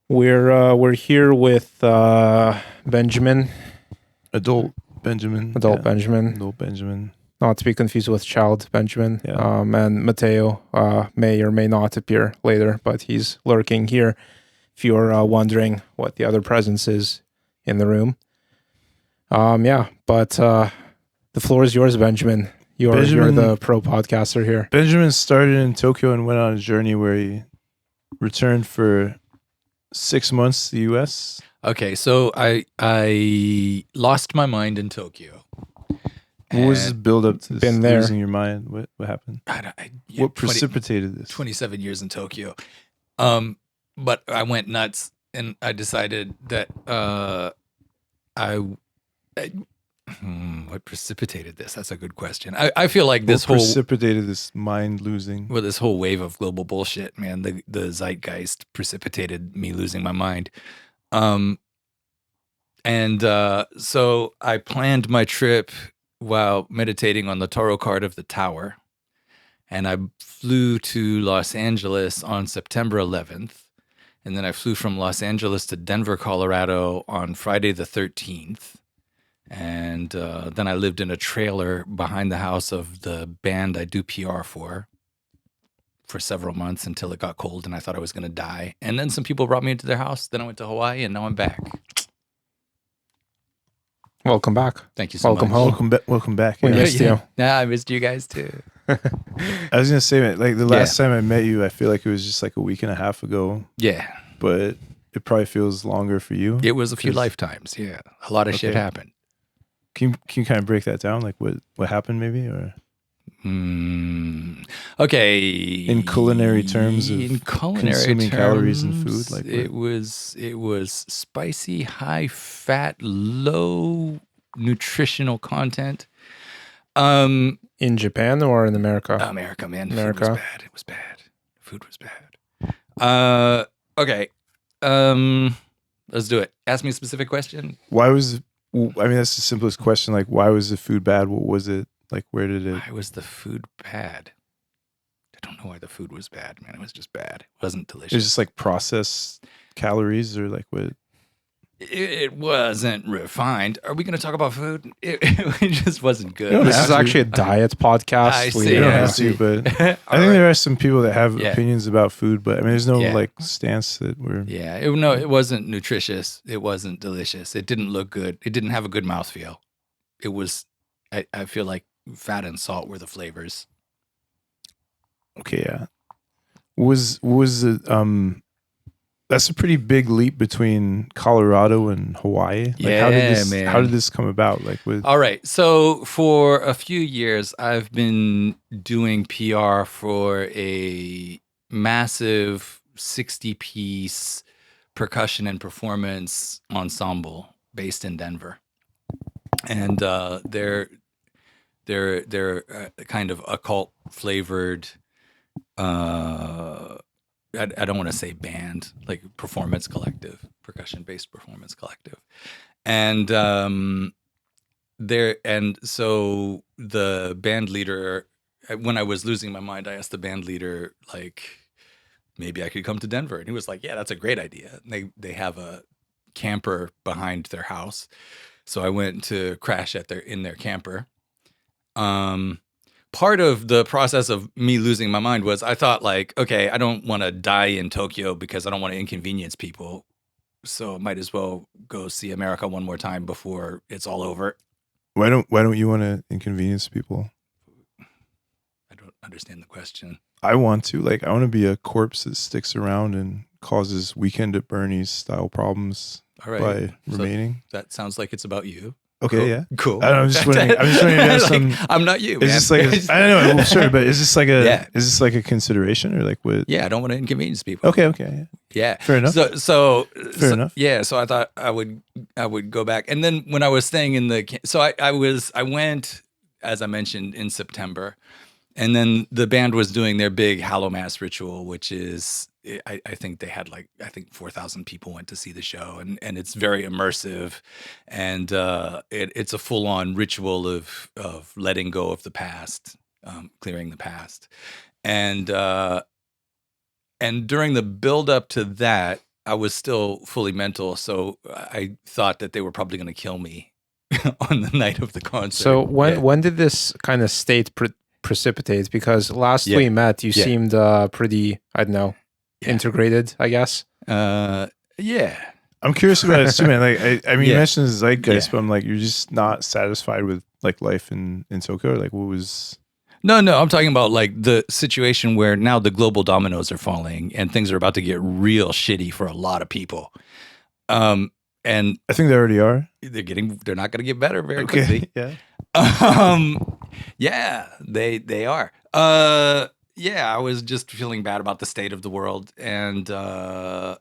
We're here with Benjamin, Adult Benjamin. adult Benjamin, Adult Benjamin. not to be confused with child Benjamin. Yeah. And Mateo may or may not appear later, but he's lurking here. If you're wondering what the other presence is in the room, but the floor is yours, Benjamin. You're the pro podcaster here. Benjamin started in Tokyo and went on a journey where he returned for 6 months to the U.S. Okay, so I lost my mind in Tokyo. What was the build up to this there. losing your mind? What happened? What precipitated this? 27 years in Tokyo. But I went nuts and I decided that what precipitated this? That's a good question. I feel like this what precipitated this mind losing? Well, this whole wave of global bullshit, man. The zeitgeist precipitated me losing my mind. So I planned my trip while meditating on the tarot card of the Tower. And I flew to Los Angeles on September 11th. And then I flew from Los Angeles to Denver, Colorado on Friday the 13th. And then I lived in a trailer behind the house of the band I do PR for several months until it got cold and I thought I was going to die. And then some people brought me into their house. Then I went to Hawaii and now I'm back. Welcome back. Thank you so Welcome much. home. Welcome back. We missed you. Yeah, I missed you guys too. I was gonna say, man, like the last time I met you, I feel like it was just like a week and a half ago. Yeah, but it probably feels longer for you. It was a few lifetimes. Yeah, a lot of shit happened. Can you kind of break that down? Like what happened, maybe, or? Okay. In culinary terms of consuming calories and food, like it was spicy, high fat, low nutritional content. In Japan or in America? America, man. America. Food was bad. Food was bad. Okay. Let's do it. Ask me a specific question. Why was? I mean, that's the simplest question. Like, why was the food bad? What was it? Like, where did it? Why was the food bad? I don't know why the food was bad, man. It was just bad. It wasn't delicious. It was just like processed calories, or like what? It wasn't refined. Are we going to talk about food? It just wasn't good. No, this is actually a diet podcast. I see. You don't Yeah. have to, but I think there are some people that have opinions about food, but I mean, there's no like stance that we're. Yeah, it wasn't nutritious. It wasn't delicious. It didn't look good. It didn't have a good mouthfeel. It was, I feel like fat and salt were the flavors. Okay, yeah. Was it that's a pretty big leap between Colorado and Hawaii. Like, man. How did this come about? Like, all right. So for a few years, I've been doing PR for a massive 60-piece percussion and performance ensemble based in Denver, and they're kind of occult flavored. I don't want to say band, like performance collective, percussion-based performance collective. And so the band leader, when I was losing my mind, I asked the band leader, like, maybe I could come to Denver. And he was like, yeah, that's a great idea. And they have a camper behind their house. So I went to crash in their camper. Part of the process of me losing my mind was I thought, like, okay, I don't want to die in Tokyo because I don't want to inconvenience people. So I might as well go see America one more time before it's all over. Why don't you want to inconvenience people? I don't understand the question. I want to. Like, I want to be a corpse that sticks around and causes Weekend at Bernie's style problems by remaining. That sounds like it's about you. Okay, cool. Yeah, cool. I'm just wondering if there's some. I'm not you. Is this like I don't know. Well, sure, but is this like a is this like a consideration or like what? Yeah, I don't want to inconvenience people. Okay. Yeah, fair enough. Fair enough. Yeah, so I thought I would go back, and then when I was staying in I went, as I mentioned, in September, and then the band was doing their big Hallow Mass ritual, which is. I think they had 4,000 people went to see the show, and it's very immersive, and it's a full on ritual of letting go of the past, clearing the past, and during the build up to that, I was still fully mental, so I thought that they were probably going to kill me on the night of the concert. So when did this kind of state precipitate? Because last we met, you seemed pretty, I don't know, integrated, I guess. Yeah. I'm curious about it too, man. Like, I mean, you mentioned zeitgeist, but I'm like, you're just not satisfied with like life in Tokyo. Like, what was? No, I'm talking about like the situation where now the global dominoes are falling and things are about to get real shitty for a lot of people. And I think they already are. They're not going to get better very quickly. Yeah. Yeah, they are. Yeah, I was just feeling bad about the state of the world, and I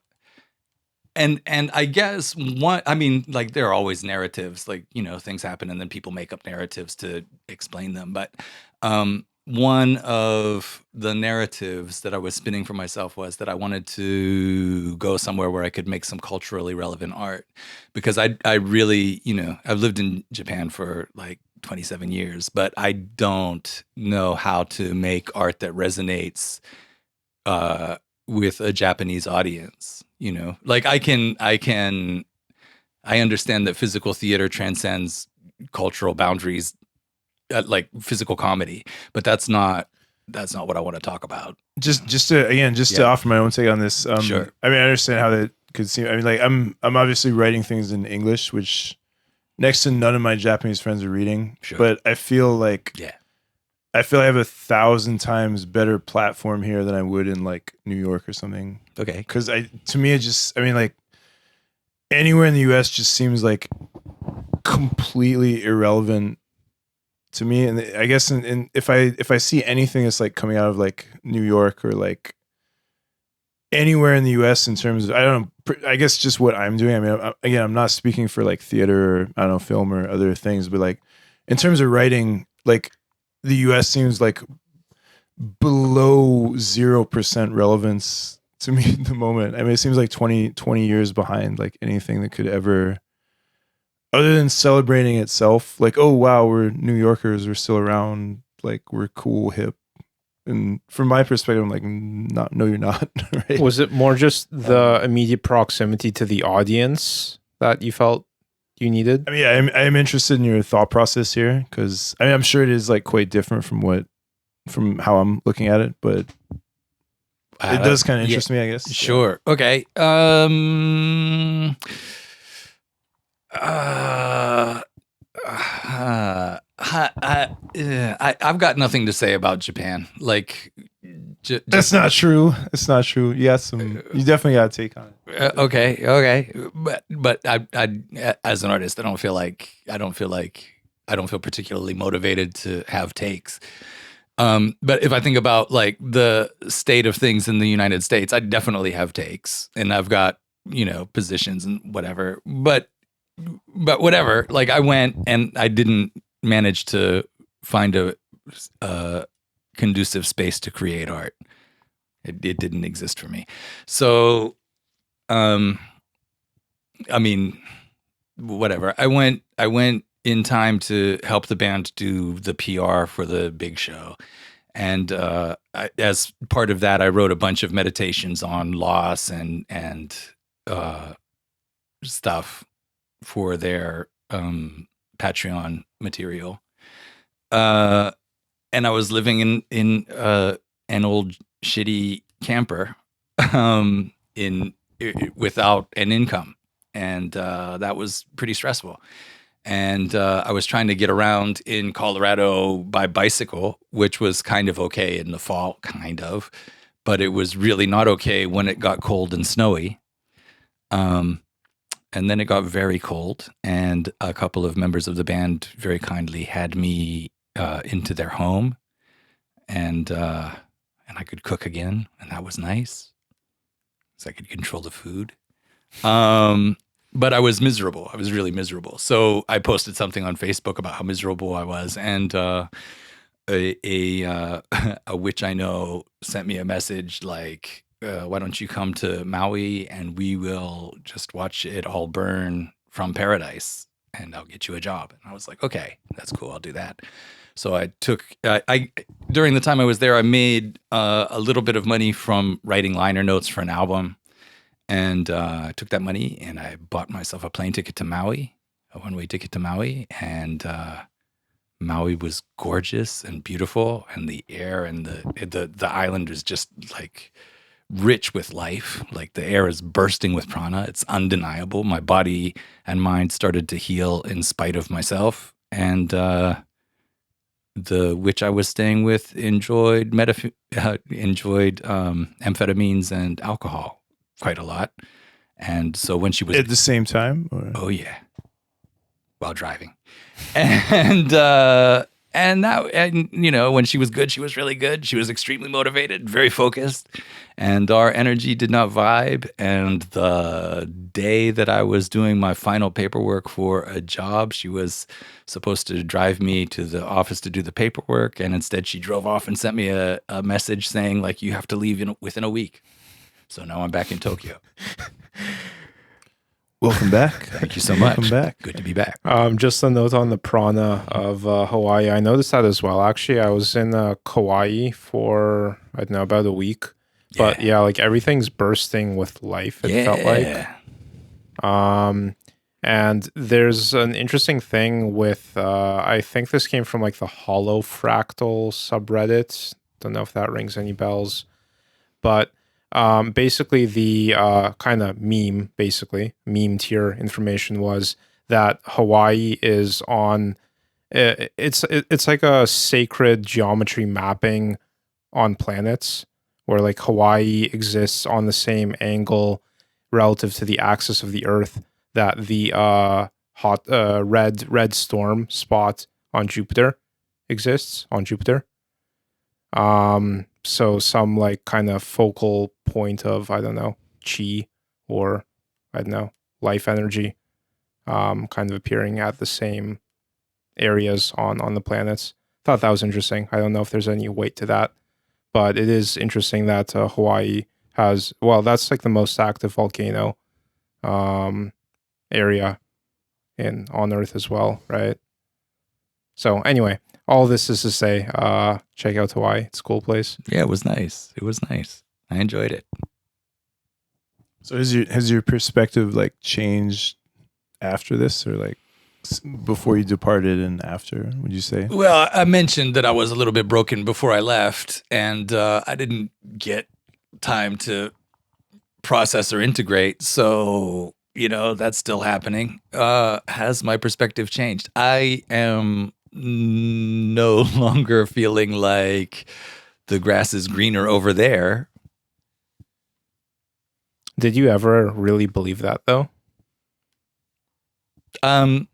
guess like there are always narratives, like, you know, things happen and then people make up narratives to explain them. But one of the narratives that I was spinning for myself was that I wanted to go somewhere where I could make some culturally relevant art, because I really, you know, I've lived in Japan for like 27 years, but I don't know how to make art that resonates with a Japanese audience. You know, like I understand that physical theater transcends cultural boundaries, like physical comedy, but that's not what I want to talk about. Just to offer my own take on this. Sure. I mean, I understand how that could seem. I mean, like I'm obviously writing things in English, which next to none of my Japanese friends are reading. Sure. But I feel like I have 1,000 times better platform here than I would in like New York or something. Okay. Because to me, like anywhere in the U.S. just seems like completely irrelevant to me. And I guess if I see anything that's like coming out of like New York or like anywhere in the U.S. in terms of, I don't know, I guess just what I'm doing. I mean, again, I'm not speaking for like theater or I don't know, film or other things, but like in terms of writing, like the U.S. seems like below 0% relevance to me at the moment. I mean, it seems like 20 years behind like anything that could ever, other than celebrating itself, like, oh wow, we're New Yorkers, we're still around, like we're cool, hip. And from my perspective, I'm like, no, you're not. Right? Was it more just the immediate proximity to the audience that you felt you needed? I mean, yeah, I'm interested in your thought process here, because I mean, I'm sure it is like quite different from how I'm looking at it, but it does kind of interest me, I guess. Sure. Yeah. Okay. I've got nothing to say about Japan. Like, that's not true. It's not true. You definitely got a take on it. Okay. But I as an artist, I don't feel particularly motivated to have takes. But if I think about like the state of things in the United States, I definitely have takes, and I've got, you know, positions and whatever. But whatever. Like, I went and I didn't manage to find a conducive space to create art. It didn't exist for me. So, I mean, whatever. I went in time to help the band do the PR for the big show. And as part of that, I wrote a bunch of meditations on loss and stuff for their Patreon material. And I was living in an old shitty camper without an income. And that was pretty stressful. And I was trying to get around in Colorado by bicycle, which was kind of okay in the fall, kind of. But it was really not okay when it got cold and snowy. And then it got very cold, and a couple of members of the band very kindly had me into their home, and I could cook again, and that was nice, so I could control the food. But I was miserable. I was really miserable. So I posted something on Facebook about how miserable I was, and a witch I know sent me a message like, why don't you come to Maui and we will just watch it all burn from paradise, and I'll get you a job. And I was like, okay, that's cool. I'll do that. So I during the time I was there, I made a little bit of money from writing liner notes for an album. And I took that money and I bought myself a plane ticket to Maui, a one-way ticket to Maui. And Maui was gorgeous and beautiful, and the air and the island is just like rich with life. Like the air is bursting with prana. It's undeniable. My body and mind started to heal in spite of myself. And the witch I was staying with enjoyed amphetamines and alcohol quite a lot. And so when she was At the same time? Or? oh yeah, while driving, and you know, when she was good, she was really good. She was extremely motivated, very focused, and our energy did not vibe. And the day that I was doing my final paperwork for a job, she was supposed to drive me to the office to do the paperwork, and instead she drove off and sent me a message saying like, you have to leave within a week. So now I'm back in Tokyo. Welcome back. Thank you so much. Welcome back. Good to be back. Just a note on the prana of Hawaii. I noticed that as well. Actually, I was in Kauai for, I don't know, about a week. But yeah, like everything's bursting with life, it felt like. And there's an interesting thing with, I think this came from like the Hollow Fractal subreddit. Don't know if that rings any bells. But basically the kind of meme tier information was that Hawaii is on, it's like a sacred geometry mapping on planets, where like Hawaii exists on the same angle relative to the axis of the Earth that the red storm spot on Jupiter exists on Jupiter. So some like kind of focal point of, I don't know, chi or I don't know, life energy, kind of appearing at the same areas on the planets. Thought that was interesting. I don't know if there's any weight to that, but it is interesting that Hawaii has, well, that's like the most active volcano area on Earth as well, right? So anyway, all this is to say, check out Hawaii. It's a cool place. Yeah, it was nice. It was nice. I enjoyed it. So has your perspective like changed after this, or like before you departed and after, would you say? Well, I mentioned that I was a little bit broken before I left, and I didn't get time to process or integrate. So, you know, that's still happening. Has my perspective changed? I am no longer feeling like the grass is greener over there. Did you ever really believe that though? Or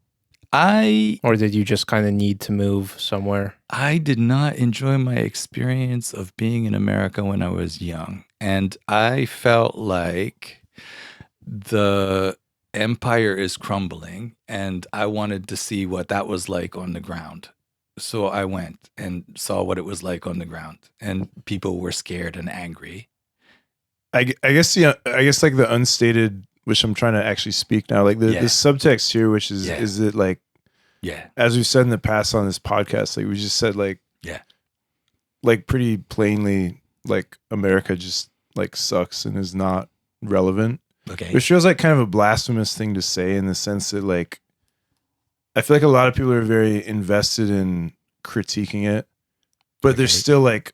did you just kind of need to move somewhere? I did not enjoy my experience of being in America when I was young. And I felt like the empire is crumbling and I wanted to see what that was like on the ground. So I went and saw what it was like on the ground, and people were scared and angry. I guess like the unstated, which I'm trying to actually speak now, like the subtext here, which is it like, as we've said in the past on this podcast, like we just said, like pretty plainly, like America just like sucks and is not relevant. Okay. Which feels like kind of a blasphemous thing to say, in the sense that like I feel like a lot of people are very invested in critiquing it, but they're still like,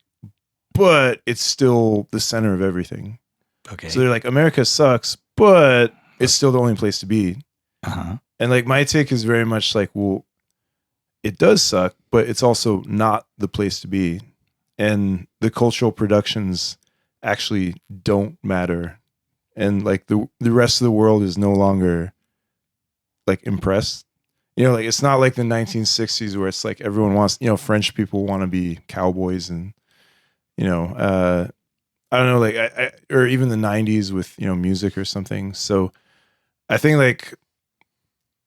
but it's still the center of everything. Okay. So they're like, America sucks, but it's still the only place to be. Uh-huh. And like my take is very much like, well, it does suck, but it's also not the place to be. And the cultural productions actually don't matter. And like the rest of the world is no longer like impressed. You know, like it's not like the 1960s where it's like everyone wants, you know, French people want to be cowboys, and, you know, I don't know, like I or even the 90s with, you know, music or something. So I think like,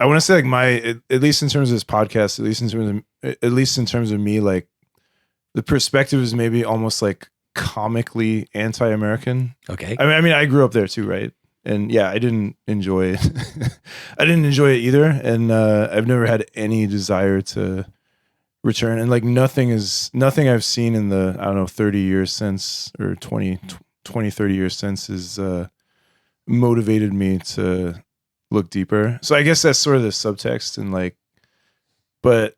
I want to say like at least in terms of this podcast, at least in terms of me, like the perspective is maybe almost like comically anti-American. Okay. I mean, I grew up there too, right? And yeah, I didn't enjoy it. I didn't enjoy it either. And I've never had any desire to return. And like nothing I've seen in the, I don't know, 30 years since, or 20, 30 years since is motivated me to look deeper. So I guess that's sort of the subtext, and like, but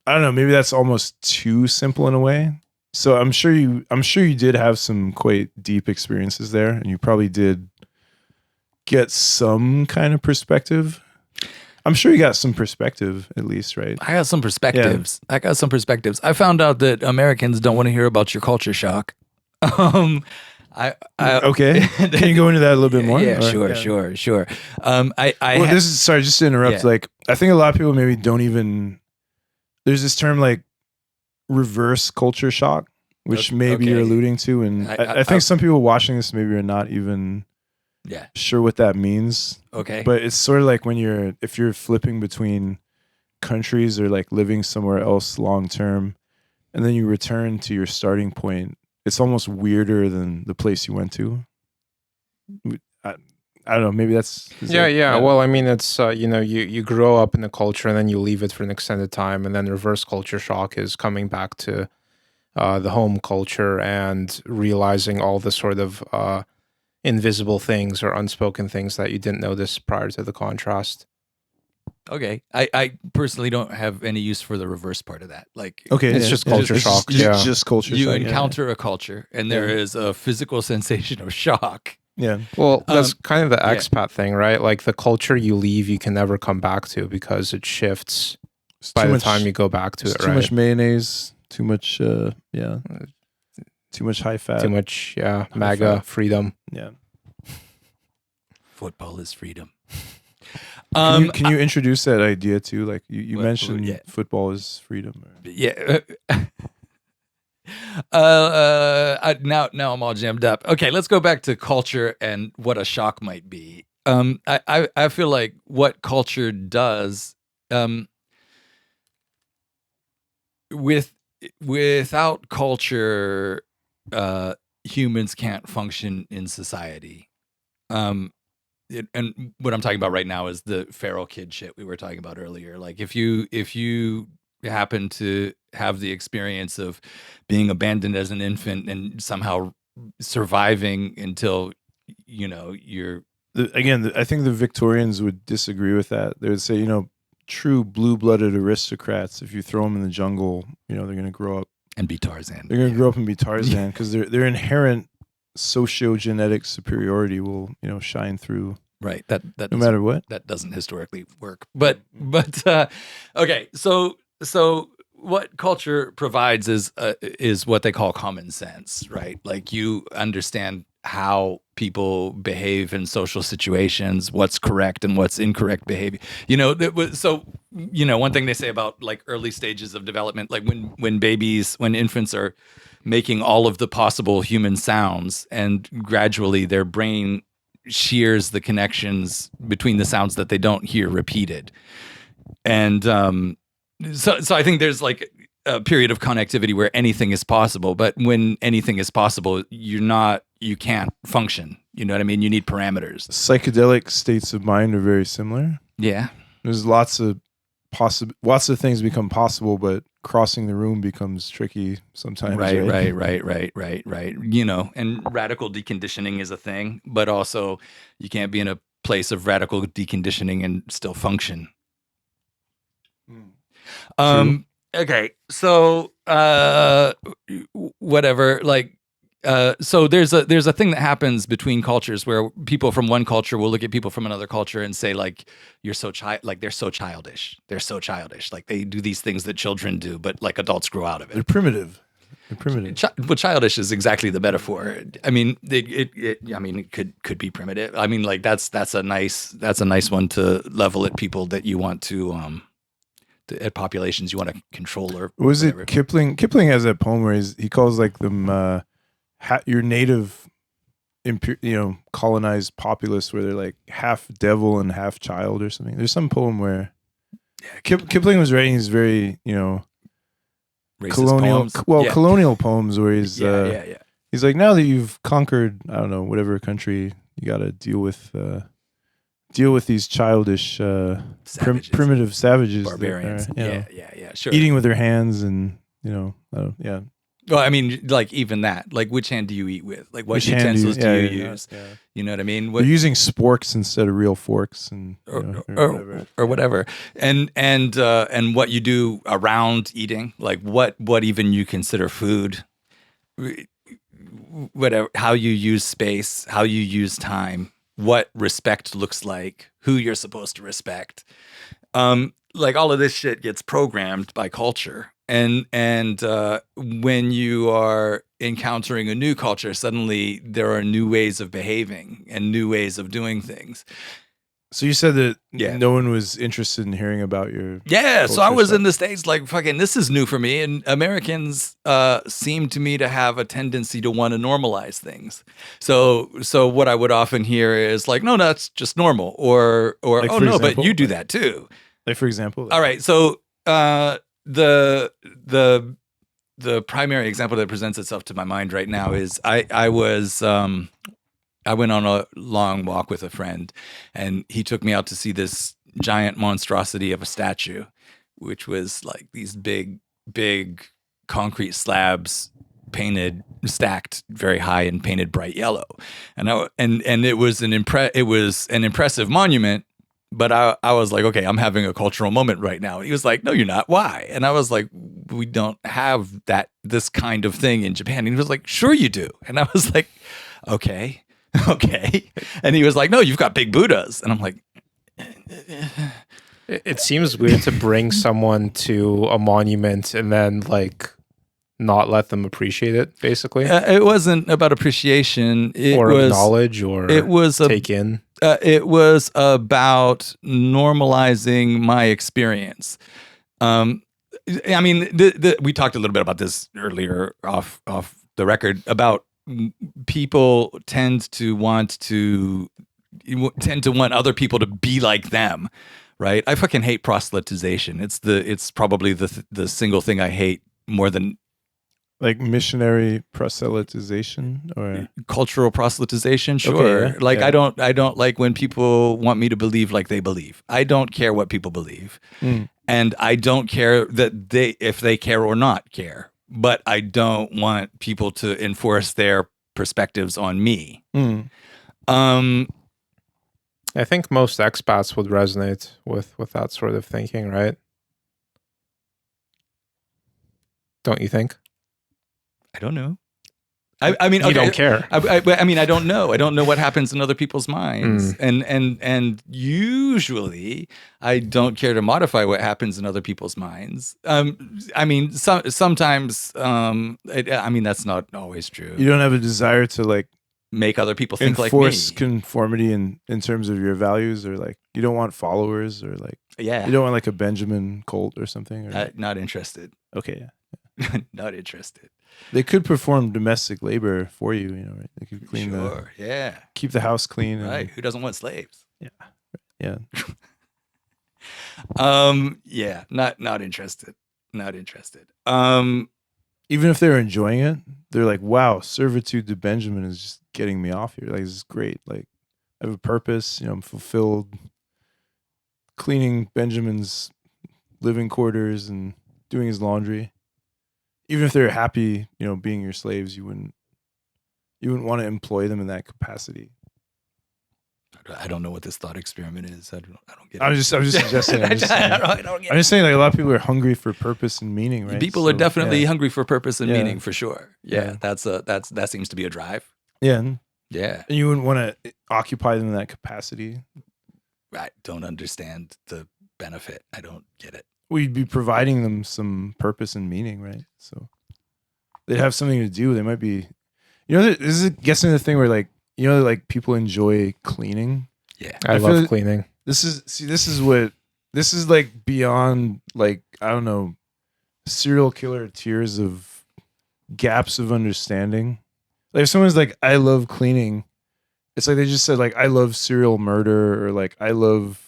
I don't know, maybe that's almost too simple in a way. So I'm sure you did have some quite deep experiences there, and you probably did get some kind of perspective. I'm sure you got some perspective at least, right? I got some perspectives. I found out that Americans don't want to hear about your culture shock. Okay. Can you go into that a little bit more? Yeah, Or- sure. This is sorry, just to interrupt. Yeah. Like, I think a lot of people maybe don't even. There's this term like reverse culture shock, which maybe you're Okay. alluding to, and I think some people watching this maybe are not even sure what that means. Okay. But it's sort of like if you're flipping between countries or like living somewhere else long term, and then you return to your starting point. It's almost weirder than the place you went to. I don't know. Maybe that's Yeah. Well, I mean, it's you grow up in a culture and then you leave it for an extended time, and then reverse culture shock is coming back to the home culture and realizing all the sort of invisible things or unspoken things that you didn't notice prior to the contrast. Okay. I personally don't have any use for the reverse part of that. Like, okay. It's just culture shock. Just culture you shock. encounter a culture and there is a physical sensation of shock. Yeah. Well, that's kind of the expat thing, right? Like the culture you leave, you can never come back to because it shifts by the time you go back to it, right? Too much mayonnaise, too much, too much high fat. Too much, MAGA freedom. Yeah. Football is freedom. Can you introduce that idea too? Like you mentioned football is freedom. Yeah. Now I'm all jammed up. Okay, let's go back to culture and what a shock might be. I feel like what culture does, without culture, humans can't function in society. And what I'm talking about right now is the feral kid shit we were talking about earlier. Like if you happen to have the experience of being abandoned as an infant and somehow surviving until you're I think the Victorians would disagree with that. They would say, true blue-blooded aristocrats, if you throw them in the jungle, they're going to grow up and be Tarzan. They're going to grow up and be Tarzan because their inherent sociogenetic superiority will, shine through. Right. That no matter what. That doesn't historically work. But okay. So what culture provides is what they call common sense, right? Like you understand how people behave in social situations, what's correct and what's incorrect behavior. One thing they say about like early stages of development, like when infants are making all of the possible human sounds, and gradually their brain shears the connections between the sounds that they don't hear repeated. And so I think there's like a period of connectivity where anything is possible, but when anything is possible, you can't function. You know what I mean? You need parameters. Psychedelic states of mind are very similar. Yeah. There's lots of things become possible, but crossing the room becomes tricky sometimes. Right. And radical deconditioning is a thing, but also you can't be in a place of radical deconditioning and still function. Okay, so whatever. Like, so there's a thing that happens between cultures where people from one culture will look at people from another culture and say like, they're so childish. Like they do these things that children do, but like adults grow out of it. They're primitive. But childish is exactly the metaphor. I mean, it could be primitive. I mean, like that's a nice one to level at people that you want to at populations you want to control or was whatever. It Kipling has that poem where he calls like them your native colonized populace where they're like half devil and half child or something. There's some poem where Kipling was writing these very colonial poems. Colonial poems where he's he's like, now that you've conquered I don't know whatever country, you got to deal with these childish primitive savages, barbarians. That are, Sure. eating with their hands and Well, I mean, like even that, like which hand do you eat with? Like what Which hand utensils do you yeah, use? yeah. You know what I mean? They're using sporks instead of real forks, and or whatever, and what you do around eating, like what even you consider food, whatever, how you use space, how you use time, what respect looks like, who you're supposed to respect. Like all of this shit gets programmed by culture, and when you are encountering a new culture, suddenly there are new ways of behaving and new ways of doing things. So you said that Yeah. no one was interested in hearing about your Yeah, so I culture was stuff. in the States like, fucking, this is new for me. And Americans seem to me to have a tendency to want to normalize things. So what I would often hear is like, no, that's just normal. Or Like, oh, for no, but example, you do like- that too. Like, for example, All right, so the primary example that presents itself to my mind right now is I went on a long walk with a friend, and he took me out to see this giant monstrosity of a statue, which was like these big concrete slabs stacked very high and painted bright yellow. And it was an impressive monument. But I was like, okay, I'm having a cultural moment right now. And he was like, no, you're not. Why? And I was like, we don't have this kind of thing in Japan. And he was like, sure you do. And I was like, okay. And he was like, no, you've got big Buddhas. And I'm like, It seems weird to bring someone to a monument and then like not let them appreciate it, basically, it wasn't about appreciation. It or was acknowledge, or it was take in. it was about normalizing my experience. I mean, we talked a little bit about this earlier off the record about people tend to want other people to be like them, right? I fucking hate proselytization. It's probably the single thing I hate more than like missionary proselytization or cultural proselytization. Sure. Okay, yeah, Like yeah. I don't like when people want me to believe like they believe. I don't care what people believe. And I don't care if they care or not care, but I don't want people to enforce their perspectives on me. I think most expats would resonate with that sort of thinking, right? Don't you think? I don't know. I mean, You don't care. I mean, I don't know. I don't know what happens in other people's minds, and usually I don't care to modify what happens in other people's minds. I mean, sometimes. I mean, that's not always true. you don't have a desire to like Make other people think enforce like me. conformity in terms of your values, or like you don't want followers, or like Yeah, you don't want like a Benjamin cult or something. Or not interested. okay, yeah. Not interested. They could perform domestic labor for you. You know, right? They could clean Sure. Yeah. keep the house clean. And, Right. Who doesn't want slaves? Yeah. Yeah. Not interested. Not interested. Even if they're enjoying it, they're like, "Wow, servitude to Benjamin is just getting me off here. Like, this is great. Like, I have a purpose. You know, I'm fulfilled. Cleaning Benjamin's living quarters and doing his laundry. Even if they're happy, you know, being your slaves, you wouldn't want to employ them in that capacity." I don't know what this thought experiment is. I don't get it. I was just suggesting. I'm just I don't get I'm just saying, like, a lot of people are hungry for purpose and meaning, right? People are So, definitely yeah. hungry for purpose and Yeah. meaning, for sure. Yeah, Yeah. that seems to be a drive. Yeah, and Yeah, you wouldn't want to occupy them in that capacity. I don't understand the benefit. I don't get it. We'd be providing them some purpose and meaning, right? So they'd have something to do. They might be, you know, this is guessing the thing where, like, you know, like people enjoy cleaning. Yeah, I feel love like- cleaning. This is like beyond, like, I don't know, serial killer tiers of gaps of understanding. Like if someone's like, I love cleaning, it's like they just said like, I love serial murder, or like, I love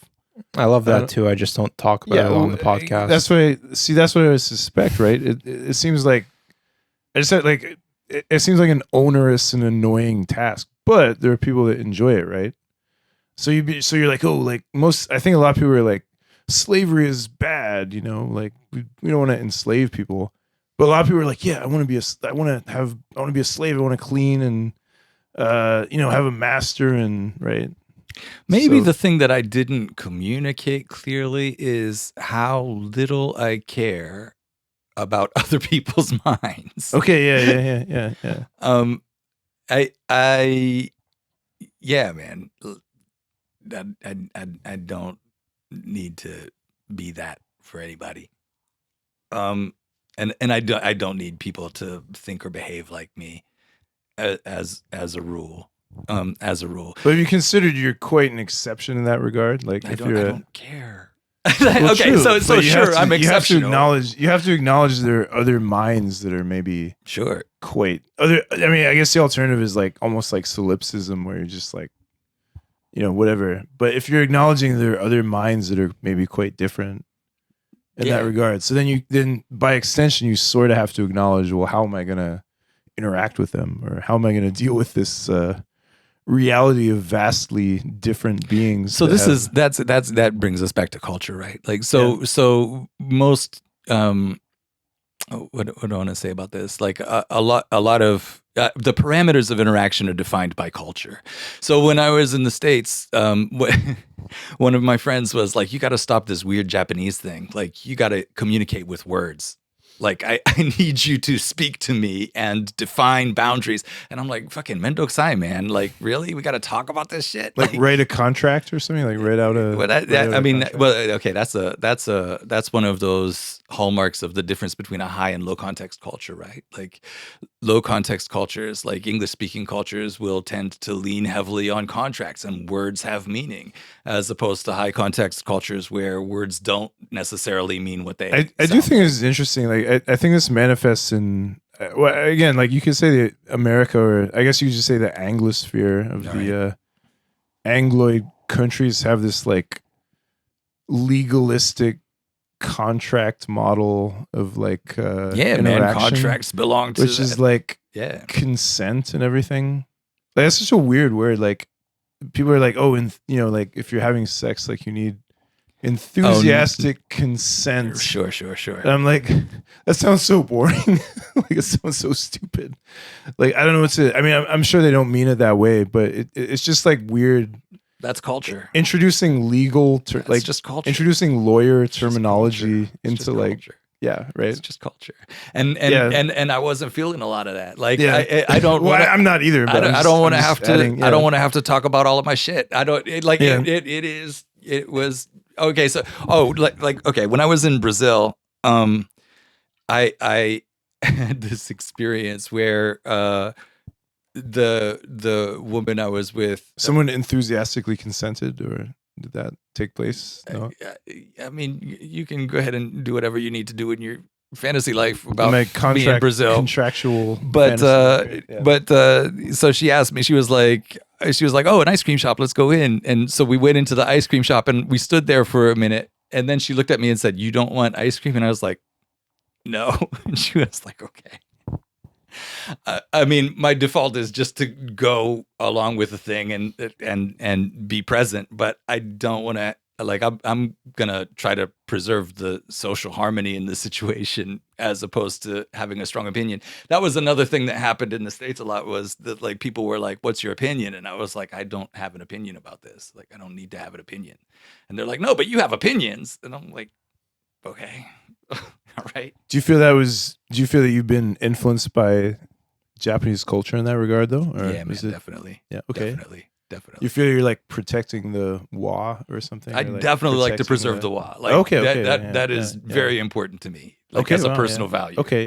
that too. I just don't talk about it on the podcast. That's what I suspect, right? It seems like I just said like it seems like an onerous and annoying task, but there are people that enjoy it, right? So you're like, oh, like I think a lot of people are like, slavery is bad, you know, like we don't want to enslave people, But a lot of people are like, yeah, I want to be a slave. I want to clean and have a master and right. Maybe So- the thing that I didn't communicate clearly is how little I care about other people's minds. Okay, yeah. Yeah, man. I don't need to be that for anybody. And I don't need people to think or behave like me as a rule. As a rule. But have you considered you're quite an exception in that regard? Like, I if don't, you're I a, don't care. Well, Okay, true, so but you have sure, to- I'm exceptional. You have to acknowledge there are other minds that are maybe Sure. quite other. I mean, I guess the alternative is like almost like solipsism, where you're just like, whatever. But if you're acknowledging there are other minds that are maybe quite different in Yeah. that regard, so then by extension you sort of have to acknowledge, well, how am I going to interact with them, or how am I going to deal with this reality of vastly different beings? So that brings us back to culture, right? Like so most what do I want to say about this? Like a lot of the parameters of interaction are defined by culture. So when I was in the States, one of my friends was like, "You got to stop this weird Japanese thing. Like, you got to communicate with words. Like, I need you to speak to me and define boundaries." And I'm like, "Fucking mendokusai, man. Like, really? We got to talk about this shit? Like write a contract or something, like write out a. Well, that's one of those hallmarks of the difference between a high and low context culture, right? Like low context cultures, like English speaking cultures, will tend to lean heavily on contracts and words have meaning, as opposed to high context cultures where words don't necessarily mean what they. I do think this is interesting. Like I think this manifests in. Well, again, like you could say the America, or I guess you could just say the Anglosphere of the Angloid countries have this like legalistic contract model of like man, contracts belong to which is like consent and everything. Like, that's such a weird word. Like people are like, oh, and like if you're having sex, like you need enthusiastic consent. Sure. And I'm like, that sounds so boring. Like it sounds so stupid. Like I don't know what to. I mean, I'm sure they don't mean it that way, but it's just like weird. That's culture. Introducing legal, like just culture. Introducing lawyer terminology into like, culture. Yeah, right. It's just culture, and I wasn't feeling a lot of that. Like I don't. Well, I'm not either. But I don't want to have to. I don't want to have to talk about all of my shit. I don't like it. It was okay. So okay. When I was in Brazil, I had this experience where the woman I was with, someone enthusiastically consented, or did that take place? No? I mean, you can go ahead and do whatever you need to do in your fantasy life about me in Brazil. Contractual, but so she asked me. She was like, "Oh, an ice cream shop. Let's go in." And so we went into the ice cream shop and we stood there for a minute. And then she looked at me and said, "You don't want ice cream?" And I was like, "No." And she was like, "Okay." I mean, my default is just to go along with the thing and be present, but I don't want to. Like, I'm gonna try to preserve the social harmony in the situation as opposed to having a strong opinion. That was another thing that happened in the States a lot, was that like people were like, "What's your opinion?" And I was like, "I don't have an opinion about this. Like, I don't need to have an opinion." And they're like, "No, but you have opinions." And I'm like, "Okay." All right. Do you feel that you've been influenced by Japanese culture in that regard, though? Or yeah, man, definitely. Yeah, okay. Definitely. You feel you're like protecting the wa or something? I definitely like to preserve the wa. Like, okay. That is very important to me. Like, as a personal value. Okay,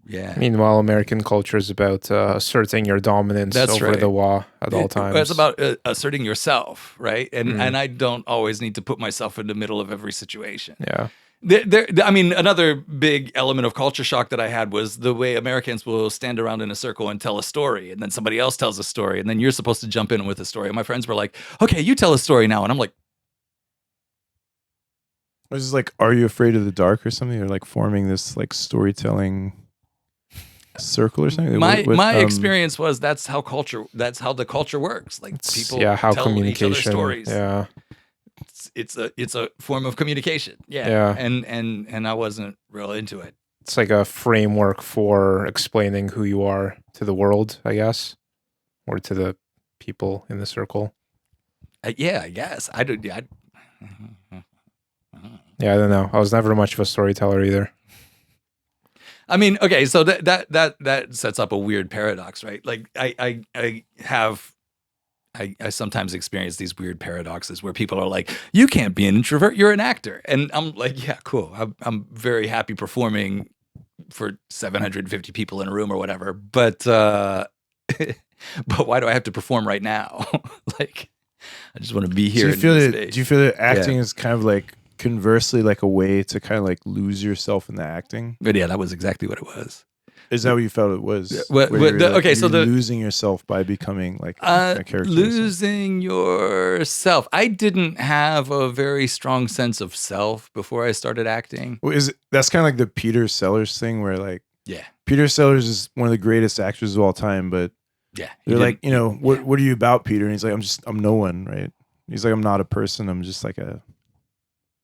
yeah. Meanwhile, American culture is about asserting your dominance over the wa at all times. It's about asserting yourself, right? And I don't always need to put myself in the middle of every situation. Yeah. I mean, another big element of culture shock that I had was the way Americans will stand around in a circle and tell a story, and then somebody else tells a story, and then you're supposed to jump in with a story. And my friends were like, "Okay, you tell a story now," and I'm like, "Was this like, Are You Afraid of the Dark or something? Or like forming this like storytelling circle or something?" My experience was that's how the culture works. Like, people how tell communication each other stories. Yeah. It's a form of communication. Yeah. And I wasn't real into it. it's like a framework for explaining who you are to the world, I guess, or to the people in the circle. Yeah, I guess. I don't. Yeah, I don't know. I was never much of a storyteller either. I mean, okay, so that sets up a weird paradox, right? Like I sometimes experience these weird paradoxes where people are like, "You can't be an introvert; you're an actor," and I'm like, "Yeah, cool. I'm very happy performing for 750 people in a room or whatever, but but why do I have to perform right now? Like, I just want to be here. Do you in feel this that? space. Do you feel that acting is kind of like conversely like a way to kind of like lose yourself in the acting? But yeah, that was exactly what it was. Is that what you felt it was? Well, Where well, you're, the- like, okay, so you're the- losing yourself by becoming like a character. or something? Losing yourself. I didn't have a very strong sense of self before I started acting. Well, that's kind of like the Peter Sellers thing, where like Yeah, Peter Sellers is one of the greatest actors of all time, but yeah. they're like, what are you about, Peter? And he's like, I'm no one, right? He's like, I'm not a person. I'm just like a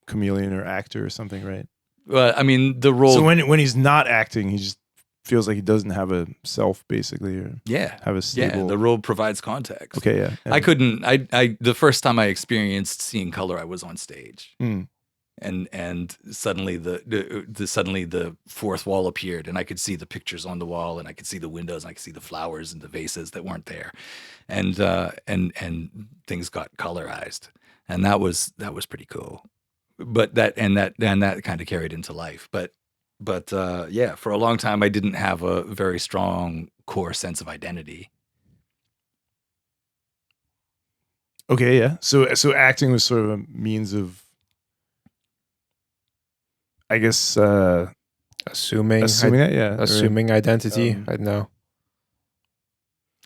chameleon or actor or something, right? Well, I mean, the role. So when he's not acting, he just feels like he doesn't have a self, basically, or have a stable. Yeah, the role provides context. Okay, yeah. I couldn't. I the first time I experienced seeing color, I was on stage, and suddenly suddenly the fourth wall appeared, and I could see the pictures on the wall, and I could see the windows, and I could see the flowers and the vases that weren't there, and things got colorized, and that was pretty cool. But that kind of carried into life, but yeah, for a long time I didn't have a very strong core sense of identity. Okay, yeah. So acting was sort of a means of, I guess, Assuming that, yeah. assuming identity. I know.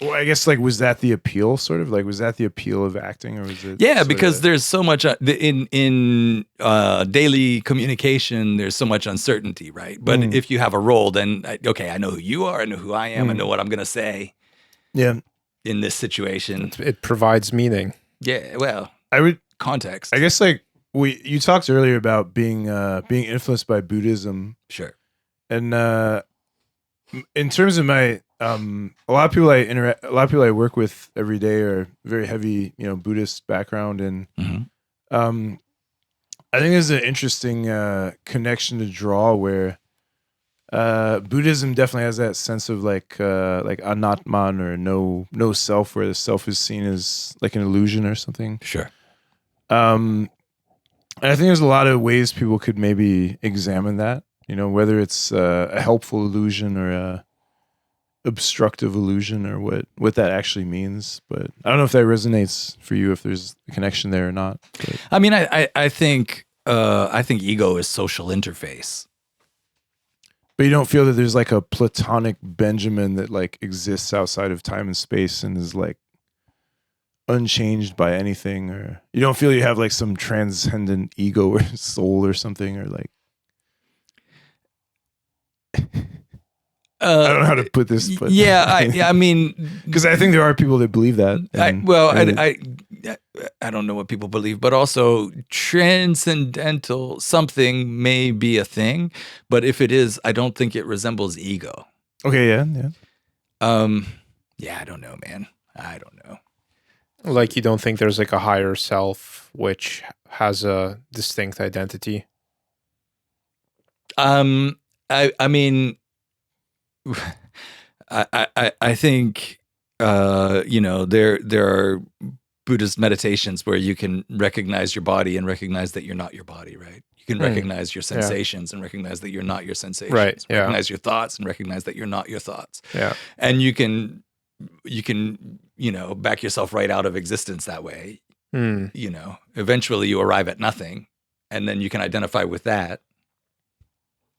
Well, I guess like, was that the appeal? Sort of like, was that the appeal of acting, or was it? Yeah, because there's so much in daily communication. There's so much uncertainty, right? But if you have a role, then okay, I know who you are. I know who I am. I know what I'm gonna say. Yeah. In this situation, it provides meaning. Yeah. Well, context. I guess like you talked earlier about being influenced by Buddhism. Sure. And in terms of my a lot of people I work with every day are very heavy, Buddhist background, and I think there's an interesting connection to draw where Buddhism definitely has that sense of like anatman, or no self, where the self is seen as like an illusion or something. Sure. And I think there's a lot of ways people could maybe examine that, whether it's a helpful illusion or a obstructive illusion, or what that actually means. But I don't know if that resonates for you, if there's a connection there or not. But. I mean, I think ego is social interface. But you don't feel that there's like a platonic Benjamin that like exists outside of time and space and is like unchanged by anything, or you don't feel you have like some transcendent ego or soul or something, or like I don't know how to put this, but yeah, I mean, because I think there are people that believe that. I don't know what people believe, but also transcendental something may be a thing, but if it is, I don't think it resembles ego. Okay, yeah. Yeah, I don't know, man. I don't know. Like, you don't think there's like a higher self which has a distinct identity? I mean, I think there are Buddhist meditations where you can recognize your body and recognize that you're not your body, right? You can recognize your sensations and recognize that you're not your sensations. Right. Yeah. Recognize your thoughts and recognize that you're not your thoughts. Yeah. And you can back yourself right out of existence that way. Eventually you arrive at nothing, and then you can identify with that.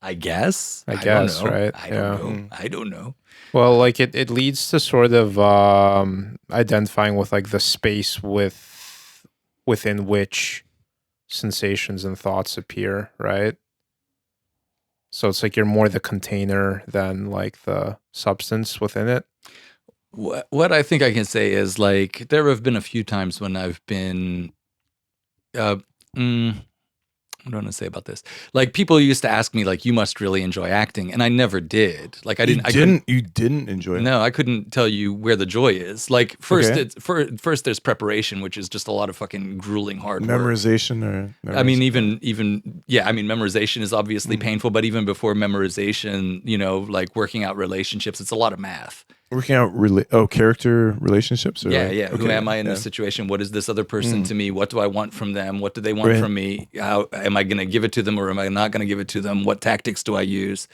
I guess, right? I don't know. Well, like it leads to sort of identifying with like the space within which sensations and thoughts appear, right? So it's like you're more the container than like the substance within it. What I think I can say is, like, there have been a few times when I've been what do I want to say about this? Like people used to ask me like, you must really enjoy acting. And I never did. Like I didn't. You didn't enjoy it? No, I couldn't tell you where the joy is. Like first, Okay. first there's preparation, which is just a lot of fucking grueling hard work. Memorization or I mean, even yeah. I mean, memorization is obviously painful, but even before memorization, you know, like working out relationships, it's a lot of math. Working out character relationships? Or Yeah, like, yeah. Who okay, am I in this situation? What is this other person to me? What do I want from them? What do they want Right. from me? How am I going to give it to them, or am I not going to give it to them? What tactics do I use?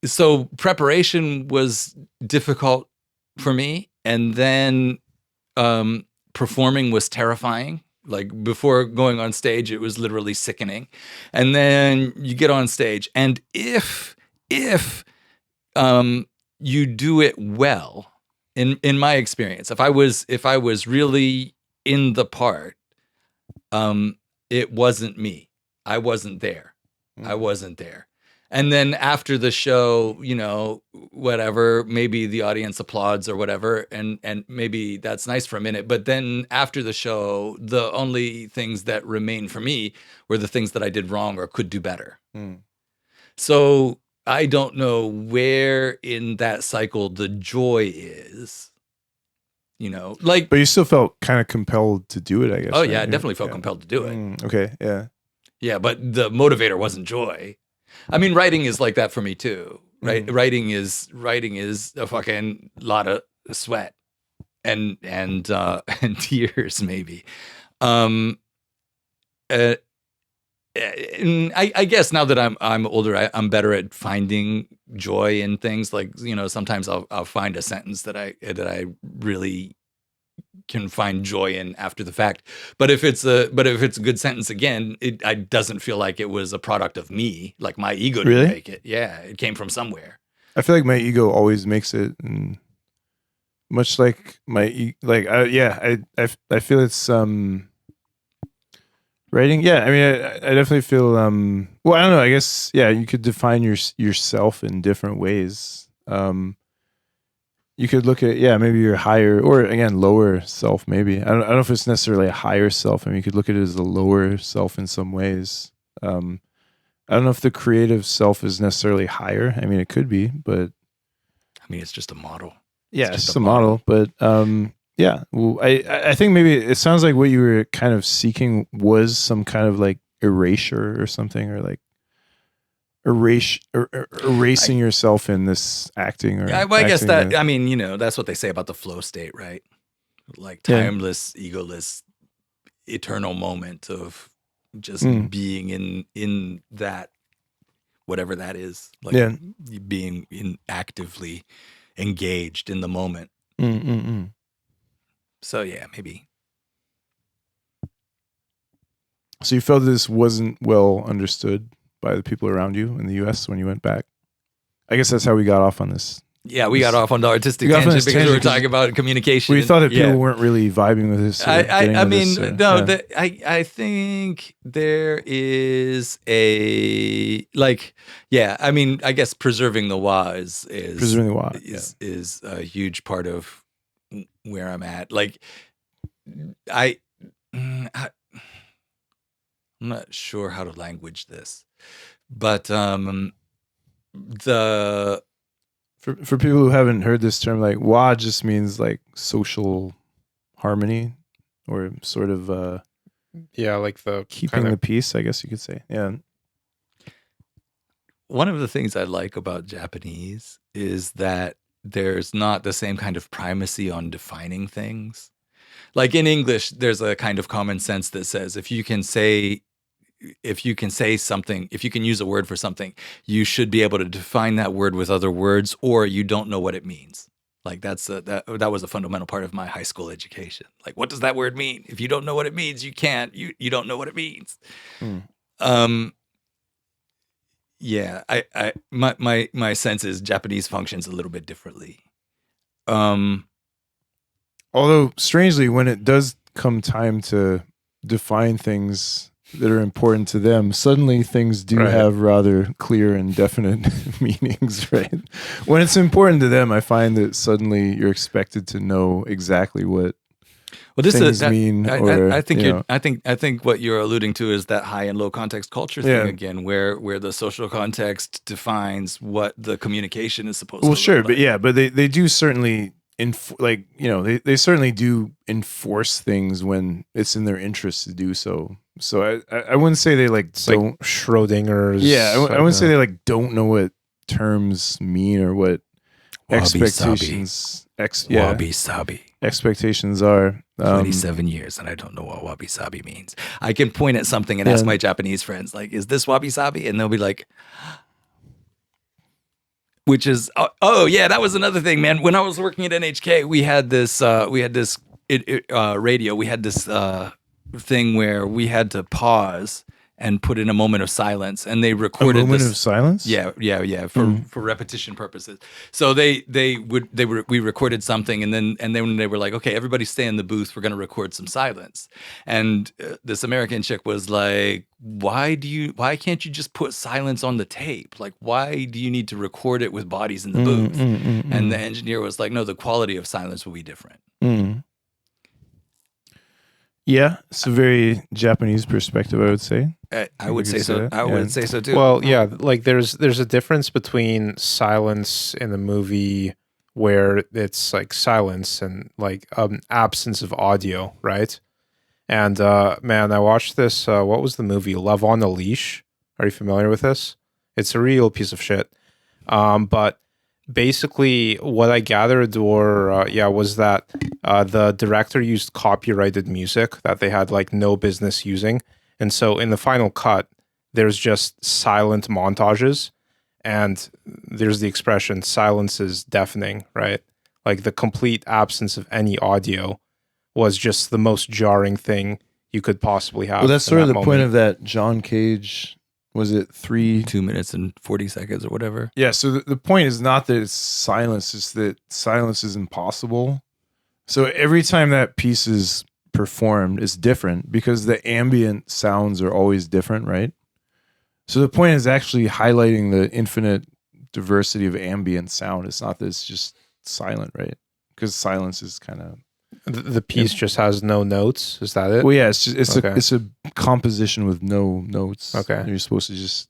So preparation was difficult for me, and then performing was terrifying. Like before going on stage, it was literally sickening. And then you get on stage, and if you do it well, in my experience, if I was really in the part, it wasn't me. I wasn't there. I wasn't there. And then after the show, you know, whatever, maybe the audience applauds or whatever, and maybe that's nice for a minute. But then after the show, the only things that remained for me were the things that I did wrong or could do better. So I don't know where in that cycle the joy is. You know, like, but you still felt kind of compelled to do it, I guess. oh right? yeah, I definitely felt compelled to do it. Okay, yeah. Yeah, but the motivator wasn't joy. I mean, writing is like that for me too, right? Writing is a fucking lot of sweat and tears, maybe. I guess now that I'm older, I'm better at finding joy in things. Like, you know, sometimes I'll find a sentence that I really can find joy in after the fact. But if it's a good sentence, again, it doesn't feel like it was a product of me. Like my ego didn't make it. Yeah, it came from somewhere. I feel like my ego always makes it, and much like I feel it's writing. Yeah, I mean, I definitely feel well, I don't know. I guess you could define yourself in different ways. You could look at maybe your higher or again lower self. Maybe I don't know if it's necessarily a higher self. I mean, you could look at it as a lower self in some ways. I don't know if the creative self is necessarily higher. I mean, it could be, but I mean, it's just a model. Yeah, it's just a model. But yeah, well, I think maybe it sounds like what you were kind of seeking was some kind of like erasure or something, or like erasing yourself in this acting. Or I guess that, I mean, you know, that's what they say about the flow state, right? Like timeless, egoless, eternal moment of just being in that, whatever that is, like being actively engaged in the moment. So yeah, maybe. So you felt this wasn't well understood by the people around you in the U.S. when you went back? I guess that's how we got off on this. Yeah, we got off on the artistic tangent because we were talking about communication. We thought that people weren't really vibing with this. I think there is a I mean, I guess preserving the wa is a huge part of where I'm at. Like, I'm not sure how to language this, but for people who haven't heard this term, like wa just means like social harmony, or sort of like the keeping the peace, I guess you could say. Yeah. One of the things I like about Japanese is that there's not the same kind of primacy on defining things. Like in English, there's a kind of common sense that says if you can say something, if you can use a word for something, you should be able to define that word with other words, or you don't know what it means. Like that was a fundamental part of my high school education. Like, what does that word mean? If you don't know what it means, you don't know what it means. Yeah, my sense is Japanese functions a little bit differently. Although strangely, when it does come time to define things that are important to them, suddenly things do have rather clear and definite meanings, right? When it's important to them, I find that suddenly you're expected to know exactly what Well, this things is mean. Or I think you know. I think what you're alluding to is that high and low context culture thing Yeah. again, where the social context defines what the communication is supposed Well, to sure, look but like. yeah, but they do certainly like they certainly do enforce things when it's in their interest to do so. So I wouldn't say they like It's don't. like Schrodinger's. Yeah, I wouldn't say they like don't know what terms mean or what expectations. Wabi sabi. Expectations are. 27 years and I don't know what wabi sabi means. I can point at something and ask my Japanese friends, like, is this wabi sabi? And they'll be like, which is, oh yeah, that was another thing, man. When I was working at NHK, we had this radio. We had this thing where we had to pause and put in a moment of silence, and they A recorded moment this. of silence. Yeah, for repetition purposes. So we recorded something, and then when they were like, okay, everybody stay in the booth, we're going to record some silence. And this American chick was like, why can't you just put silence on the tape? Like, why do you need to record it with bodies in the booth? And the engineer was like, no, the quality of silence will be different. Yeah, it's a very Japanese perspective, I would say. I would say so. I would say so too. Well, yeah, like there's a difference between silence in a movie where it's like silence and like absence of audio, right? And man, I watched this. What was the movie? Love on a Leash. Are you familiar with this? It's a real piece of shit. But basically, what I gathered was that the director used copyrighted music that they had like no business using. And so in the final cut, there's just silent montages, and there's the expression silence is deafening, right? Like the complete absence of any audio was just the most jarring thing you could possibly have. Well, that's in sort of that the point moment. of that John Cage. Was it 3 2 minutes and 40 seconds or whatever. Yeah, so the point is not that it's silence, it's that silence is impossible. So every time that piece is performed, it's different because the ambient sounds are always different, right? So the point is actually highlighting the infinite diversity of ambient sound. It's not that it's just silent, right? Because silence is kind of... The piece just has no notes. Is that it? Well, yeah, it's Okay. it's a composition with no notes. Okay. You're supposed to just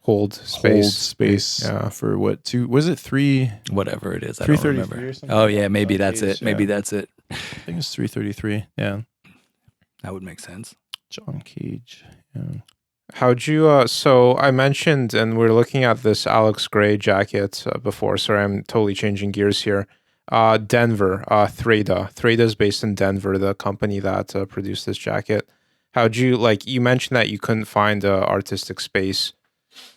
hold space. Yeah. For what? 2? Was it 3? Whatever it is, I don't 333 remember. or something? Oh yeah, maybe John that's Cage, it. Maybe yeah. that's it. I think it's 333. Yeah, That would make sense. John Cage. Yeah. How'd you? So I mentioned, and we're looking at this Alex Gray jacket before. Sorry, I'm totally changing gears here. Denver, Threda. Threda is based in Denver, the company that produced this jacket. How'd you like? You mentioned that you couldn't find an artistic space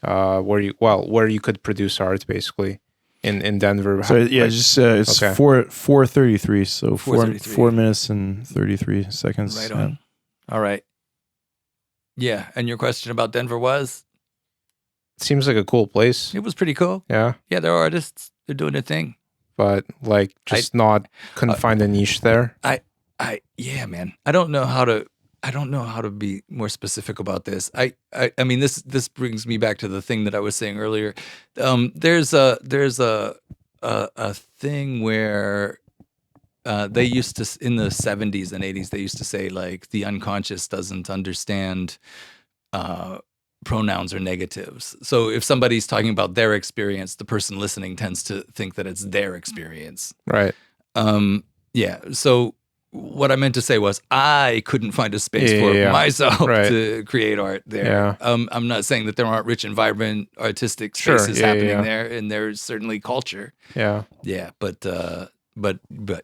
where you could produce art, basically in Denver. So yeah, just it's okay. 4:33. So 4:33. 4 minutes and 33 seconds. Right on. All right. Yeah, and your question about Denver was? Seems like a cool place. It was pretty cool. Yeah, Yeah, they're artists. They're doing their thing. but like just couldn't find a niche there. Yeah, man. I don't know how to be more specific about this. I mean this brings me back to the thing that I was saying earlier. There's a thing where they used to, in the 70s and 80s, they used to say like the unconscious doesn't understand pronouns or negatives. So if somebody's talking about their experience, the person listening tends to think that it's their experience. Right. Yeah. So what I meant to say was I couldn't find a space for myself Right. to create art there. Yeah. I'm not saying that there aren't rich and vibrant artistic Sure. spaces Yeah, happening yeah. there, and there's certainly culture. Yeah. Yeah, but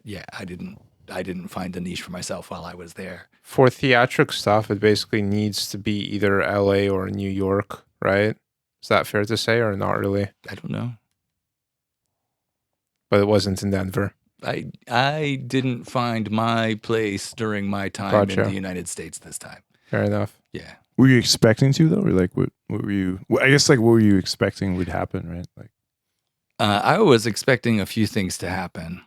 yeah, I didn't find a niche for myself while I was there. For theatric stuff, it basically needs to be either LA or New York, right? Is that fair to say, or not really? I don't know. But it wasn't in Denver. I didn't find my place during my time Gotcha. in the United States this time. Fair enough. Yeah. Were you expecting to though, or like what were you? I guess like what were you expecting would happen, right? Like I was expecting a few things to happen.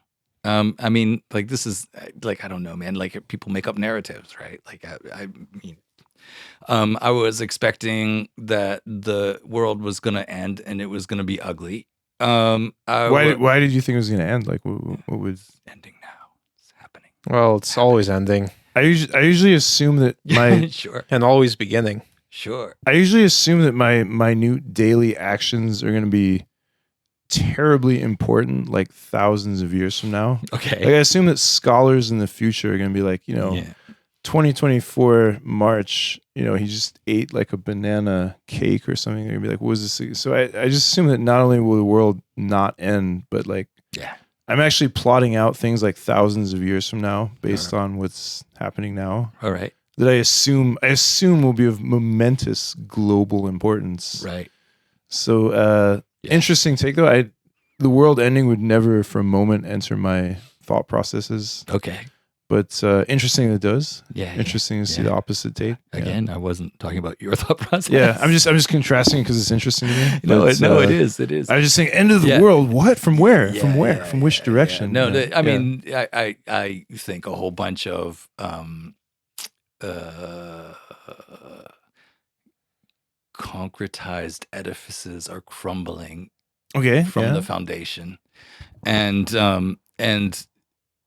I mean, like this is like I don't know, man. Like people make up narratives, right? Like I mean, I was expecting that the world was gonna end and it was gonna be ugly. why did you think it was going to end? Like what was ending now? It's happening. Well, it's always ending I usually assume that my Sure. and always beginning. Sure. I usually assume that my minute daily actions are going to be terribly important, like thousands of years from now. Okay. Like I assume that scholars in the future are going to be like, 2024 March, he just ate like a banana cake or something. They're gonna be like, what was this? So I just assume that not only will the world not end, but like, Yeah. I'm actually plotting out things like thousands of years from now based on what's happening now. All right. That I assume will be of momentous global importance. Right. So interesting take though. The world ending would never for a moment enter my thought processes. Okay. But interesting that it does. Yeah. Interesting to see the opposite take. Again, I wasn't talking about your thought process. Yeah, I'm just contrasting because it's interesting to me. No, But, it is. It is. I was just saying, end of the world. What? From where? From where? From which direction? No, Yeah. I mean, I think a whole bunch of concretized edifices are crumbling Okay. from the foundation, and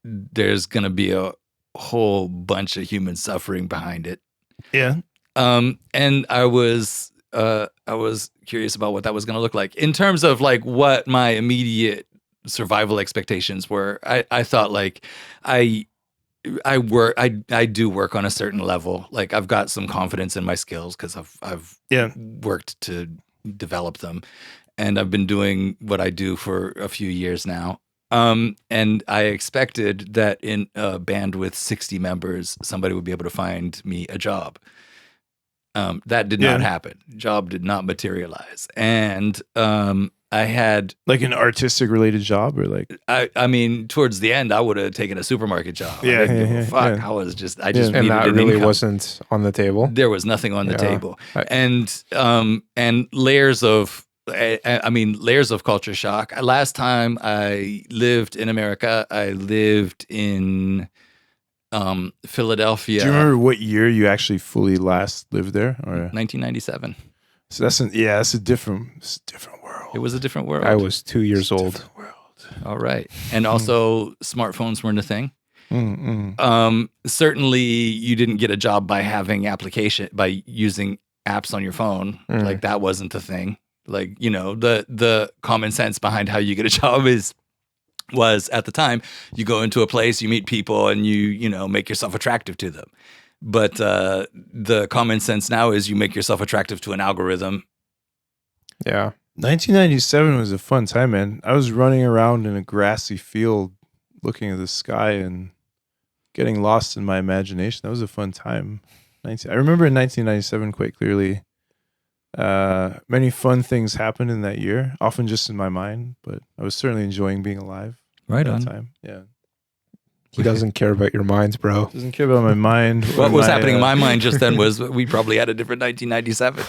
there's gonna be a whole bunch of human suffering behind it. Yeah. And I was curious about what that was gonna look like in terms of like what my immediate survival expectations were. I thought like I do work on a certain level. Like I've got some confidence in my skills because I've worked to develop them, and I've been doing what I do for a few years now. And I expected that in a band with 60 members, somebody would be able to find me a job. That did not happen. Job did not materialize. And I had like an artistic related job, or like I mean, towards the end, I would have taken a supermarket job. Yeah, I didn't give a fuck. yeah. I just And needed that an really income. wasn't on the table. There was nothing on the Yeah. table, and layers of. I mean, layers of culture shock. Last time I lived in America, I lived in Philadelphia. Do you remember what year you actually fully last lived there? Or 1997. so that's a different world. It was a different world. I was 2 years old. Different world. All right, and also smartphones weren't a thing. Mm-mm. Certainly, you didn't get a job by by using apps on your phone. Like that wasn't the thing. Like, the common sense behind how you get a job was at the time, you go into a place, you meet people, and you make yourself attractive to them. But the common sense now is you make yourself attractive to an algorithm. Yeah. 1997 was a fun time, man. I was running around in a grassy field looking at the sky and getting lost in my imagination. That was a fun time. I remember in 1997 quite clearly. Many fun things happened in that year, often just in my mind, but I was certainly enjoying being alive Right at on. that time. Yeah. He doesn't care about your minds, bro. Doesn't care about my mind. What was happening in my mind just then was we probably had a different 1997.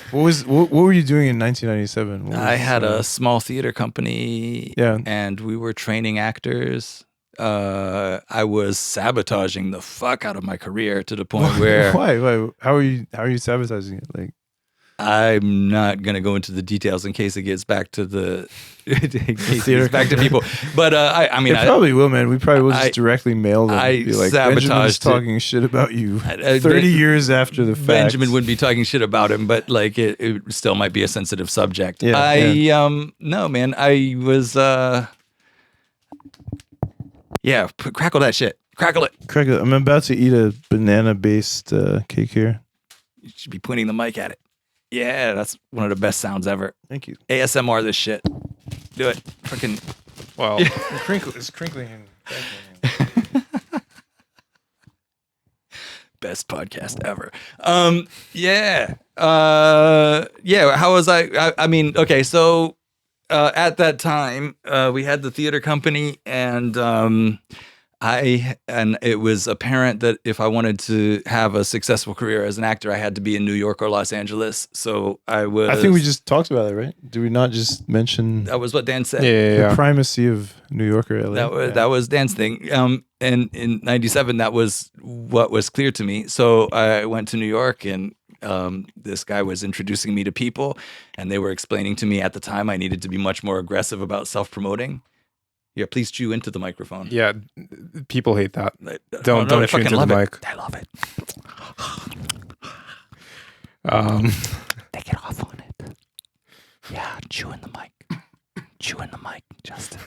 What were you doing in 1997? I had a small theater company, Yeah. and we were training actors. I was sabotaging the fuck out of my career to the point where Why? How are you sabotaging it? Like, I'm not going to go into the details in case it gets back to back to people. But I mean, it probably will, man. We probably will just I- directly mail them. I Be like, sabotaged Benjamin's it. talking shit about you I- 30 years after the fact. Benjamin wouldn't be talking shit about him, but like it still might be a sensitive subject. Yeah, No, man, I was crackle that shit. Crackle it. Craig, I'm about to eat a banana-based cake here. You should be pointing the mic at it. Yeah, that's one of the best sounds ever. Thank you. ASMR this shit. Do it. Fucking Well, It's crinkling and best podcast ever. Yeah. How was I mean, okay, so at that time, we had the theater company, and it was apparent that if I wanted to have a successful career as an actor, I had to be in New York or Los Angeles. So I think we just talked about it, right? Did we not just mention that was what Dan said. yeah. the primacy of New York or LA? That was Dan's thing. And in '97, that was what was clear to me. So I went to New York, and this guy was introducing me to people, and they were explaining to me at the time I needed to be much more aggressive about self-promoting. Yeah, please chew into the microphone. Yeah, people hate that. Don't Don't chew into the mic. I love it. Take it off on it. Yeah, chew in the mic. Chew in the mic, Justin.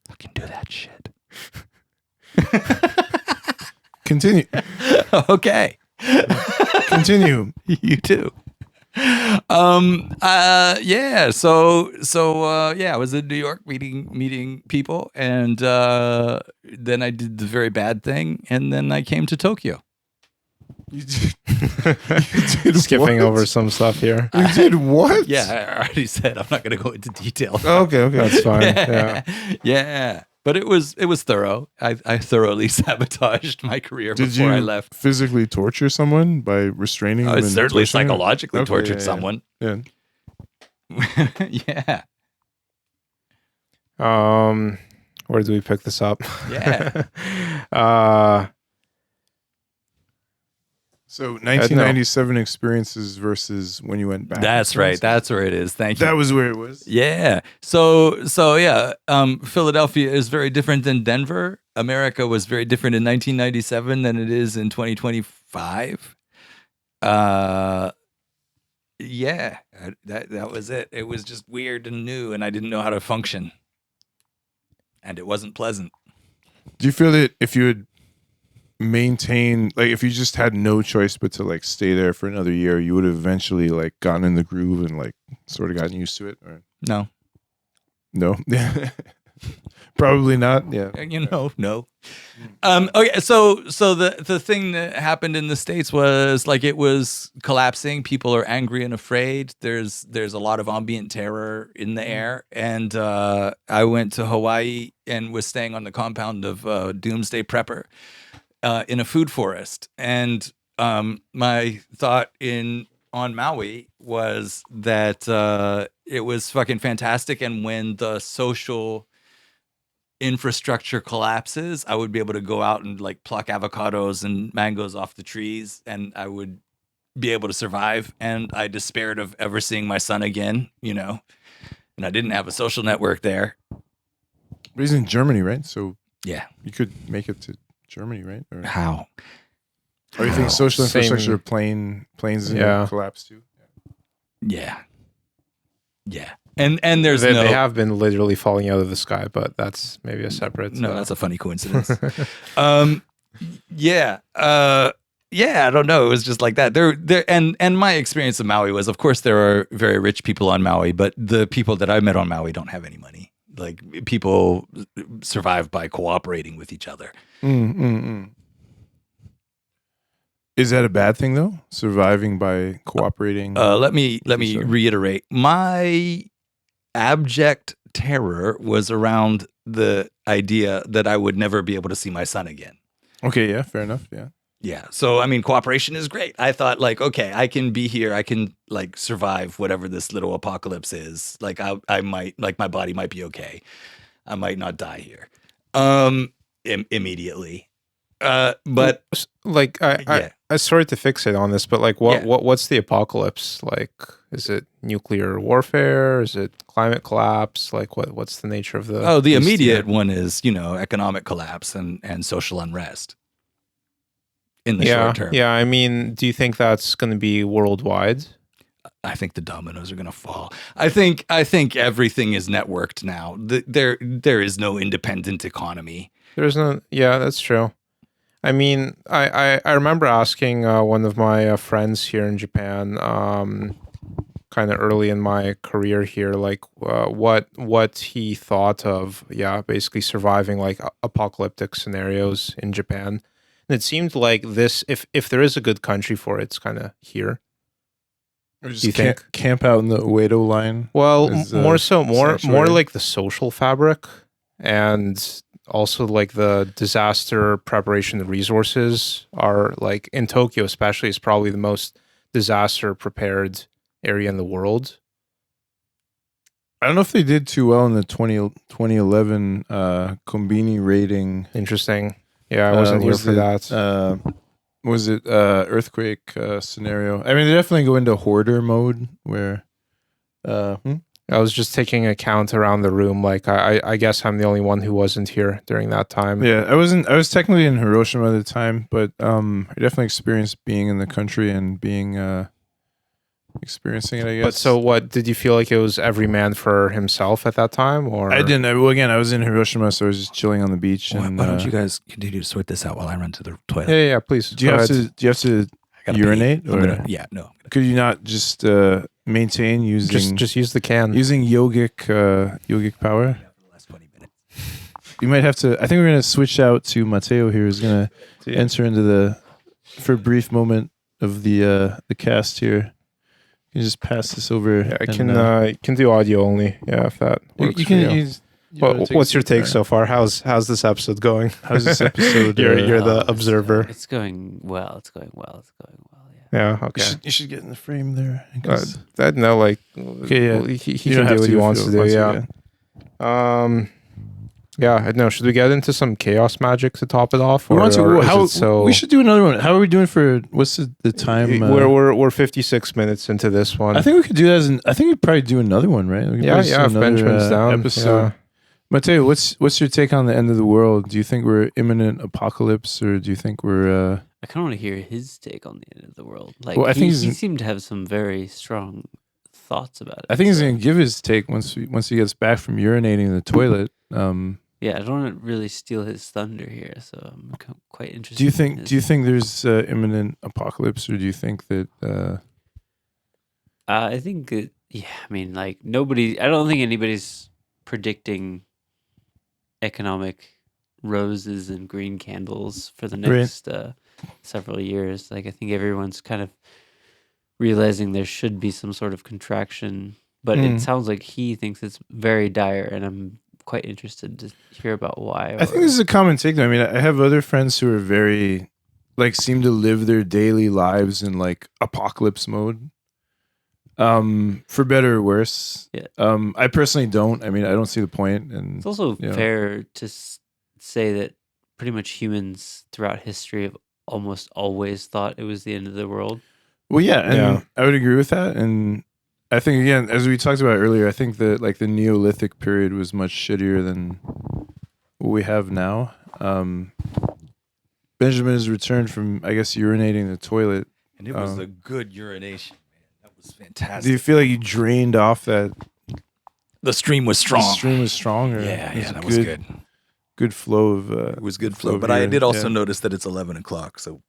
Fucking do that shit. Continue. Okay. Continue. You too. Yeah. So I was in New York meeting people, and then I did the very bad thing, and then I came to Tokyo. You did Skipping what? over some stuff here. You did what? Yeah, I already said I'm not going to go into detail. Okay. That's fine. Yeah. Yeah. But it was thorough. I thoroughly sabotaged my career before I left. Physically torture someone by restraining them? I and certainly torturing them? psychologically Okay, tortured yeah. someone. Yeah. Yeah. Where do we pick this up? Yeah. So 1997 experiences versus when you went back. That's right. That's where it is. Thank you. That was where it was. Yeah. So yeah, Philadelphia is very different than Denver. America was very different in 1997 than it is in 2025. Yeah, that was it. It was just weird and new, and I didn't know how to function, and it wasn't pleasant. Do you feel that if you had maintained, like if you just had no choice but to like stay there for another year, you would have eventually like gotten in the groove and like sort of gotten used to it? Or No. Probably not. Yeah. No. Okay, so the thing that happened in the States was like it was collapsing. People are angry and afraid. There's a lot of ambient terror in the air. And I went to Hawaii and was staying on the compound of Doomsday Prepper in a food forest. And my thought on Maui was that it was fucking fantastic. And when the social infrastructure collapses, I would be able to go out and like pluck avocados and mangoes off the trees, and I would be able to survive. And I despaired of ever seeing my son again, and I didn't have a social network there. But he's in Germany, right? So Yeah. you could make it to Germany, right? Or How? you think social Same. infrastructure planes Yeah. collapse too? Yeah. And there's they no. have been literally falling out of the sky, but that's maybe a separate. No, that's a funny coincidence. Yeah. Yeah, I don't know. It was just like that. And my experience of Maui was, of course, there are very rich people on Maui, but the people that I met on Maui don't have any money. Like people survive by cooperating with each other. Is that a bad thing though? Surviving by cooperating? Let me Sure. reiterate. My abject terror was around the idea that I would never be able to see my son again. Okay, yeah, fair enough. Yeah. Yeah. So, I mean, cooperation is great. I thought like, okay, I can be here. I can like survive whatever this little apocalypse is. Like I might, like my body might be okay. I might not die here. Immediately. But like yeah. I sorry to fixate on this, but like what's the apocalypse? Like, is it nuclear warfare? Is it climate collapse? Like what's the nature of the the immediate one is, economic collapse and social unrest in the short term. Yeah, I mean, do you think that's going to be worldwide? I think the dominoes are going to fall. I think everything is networked now. There is no independent economy. There's no. Yeah, that's true. I mean, I remember asking one of my friends here in Japan, kind of early in my career here, like what he thought of, basically surviving like apocalyptic scenarios in Japan. And it seemed like this, if there is a good country for it, it's kind of here. Or just Do you think? Camp out in the Uedo line? Well, is, more sanctuary? like the social fabric, and also like the disaster preparation resources are like in Tokyo, especially, is probably the most disaster prepared area in the world. I don't know if they did too well in the 2011 Konbini rating. Interesting. Yeah, I wasn't here for that. Was it earthquake scenario? I mean, they definitely go into hoarder mode where I was just taking a count around the room. Like I guess I'm the only one who wasn't here during that time. Yeah, I wasn't. I was technically in Hiroshima at the time, but I definitely experienced being in the country and being experiencing it. I guess. But so, what did you feel like it was every man for himself at that time, or I didn't. Well, again, I was in Hiroshima, so I was just chilling on the beach. Why And don't you guys continue to sort this out while I run to the toilet? Yeah, please. do you Go have ahead. to I gotta urinate? pee. Or No. could you not just maintain using Just use the can. using yogic power? The last 20 minutes. You might have to. I think we're gonna switch out to Mateo here. Who's gonna enter into for a brief moment of the cast here. You can just pass this over. Yeah, I and, can do audio only. Yeah, if that works. you for can. you. Use, you wanna take What's a your seat take there? so far? How's this episode going? How's this episode? You're the observer. It's going well. It's going well. It's going well. Yeah. Yeah. Okay. You should get in the frame there. 'cause- That no, like Okay, yeah. he you don't can have do what he if wants you to do. want Yeah. Yeah. No. Should we get into some chaos magic to top it off? We want to. or is How it so we should do another one. How are we doing for? What's the time? we're 56 minutes into this one. I think we could do that as I think we'd probably do another one, right? We could Yeah. probably Yeah. do If another, Benjamin's down. episode. Yeah. Mateo, what's your take on the end of the world? Do you think we're imminent apocalypse, or do you think we're? I kind of want to hear his take on the end of the world. Like, Well, I think he he's- seemed to have some very strong thoughts about it. I think he's so- gonna give his take once he gets back from urinating in the toilet. Yeah, I don't want to really steal his thunder here, so I'm quite interested. Do you in think his- there's imminent apocalypse, or do you think that? I think that, yeah, I mean, like, I don't think anybody's predicting economic roses and green candles for the Right. next several years. Like, I think everyone's kind of realizing there should be some sort of contraction, but Mm. it sounds like he thinks it's very dire, and I'm quite interested to hear about why. I think this is a common take, though. I mean, I have other friends who are very, like, seem to live their daily lives in like apocalypse mode. For better or worse. Yeah. I personally don't. I mean, I don't see the point. And It's also Yeah. fair to say that pretty much humans throughout history have almost always thought it was the end of the world. well, yeah, and Yeah. I would agree with that. And I think again, as we talked about earlier, I think that like the Neolithic period was much shittier than what we have now. Benjamin has returned from, I guess, urinating in the toilet. And it was a good urination, man. That was fantastic. Do you feel like you drained off that? The stream was strong. The stream was strong, or Yeah, it that was good. Good flow of. It was good flow flow. of But I urine, did also yeah. notice that it's 11 o'clock. So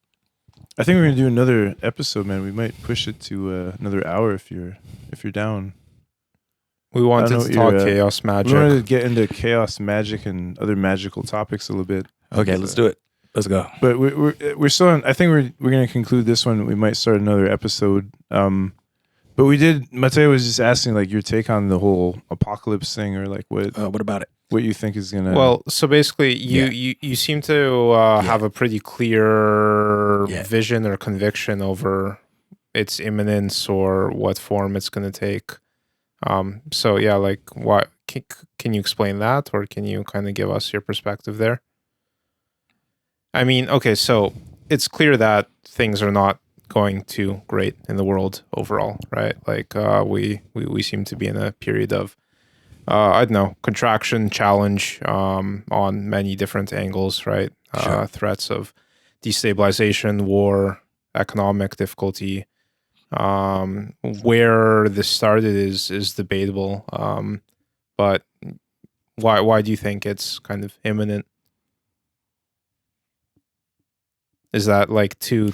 I think we're gonna do another episode, man. We might push it to another hour if you're down. We I wanted don't know to what talk your, chaos We magic. wanted to get into chaos magic and other magical topics a little bit. okay, let's do it. Let's go. But we're still on. I think we're gonna conclude this one. We might start another episode. But we did. Mateo was just asking like your take on the whole apocalypse thing, or like what about it? what you think is gonna. Well, so basically, Yeah. you seem to have a pretty clear Yeah. vision or conviction over its imminence or what form it's going to take. So yeah, like what can you explain that, or can you kind of give us your perspective there? I mean, okay, so it's clear that things are not going too great in the world overall, right? Like we seem to be in a period of I don't know, contraction, challenge on many different angles, right? Sure. Threats of destabilization, war, economic difficulty. Where this started is debatable, but why do you think it's kind of imminent? Is that like too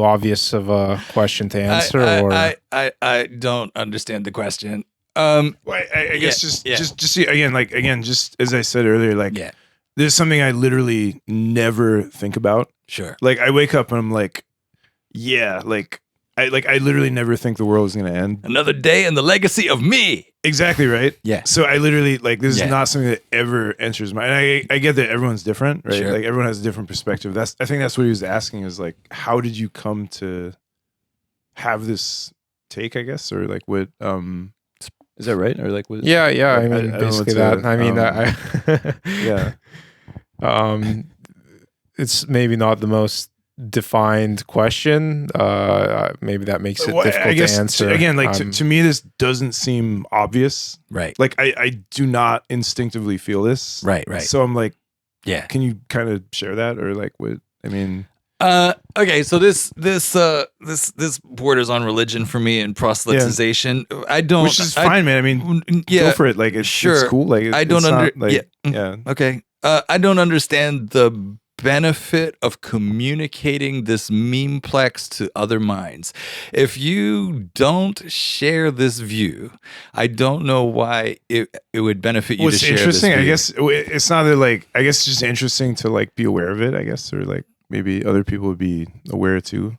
obvious of a question to answer, or I don't understand the question. Well, I guess just see again, just as I said earlier, like Yeah, this is something I literally never think about. sure. Like I wake up and I'm like, yeah, I literally never think the world is gonna end. Another day in the legacy of me. Exactly right. Yeah. So I literally like this Yeah. is not something that ever enters my. And I get that everyone's different, right? Sure. Like everyone has a different perspective. I think that's what he was asking is like, how did you come to have this take? I guess, or like what? Is that right? Or like what? yeah, I I mean don't know basically what to, that. I mean, yeah. it's maybe not the most defined question. Maybe that makes it Well, difficult I guess to answer. again, like to me, this doesn't seem obvious. Right. Like I do not instinctively feel this. Right. So I'm like, Yeah. can you kind of share that, or like what? I mean, Okay, so this borders on religion for me and proselytization. I don't, which is fine, man. I mean, yeah, go for it. Like it's sure. cool. Like I don't it's not, like, yeah. Okay. I don't understand the benefit of communicating this memeplex to other minds. If you don't share this view, I don't know why it would benefit you What's to share interesting, this view. I guess it's not that, like, I guess it's just interesting to like be aware of it, I guess, or like maybe other people would be aware too.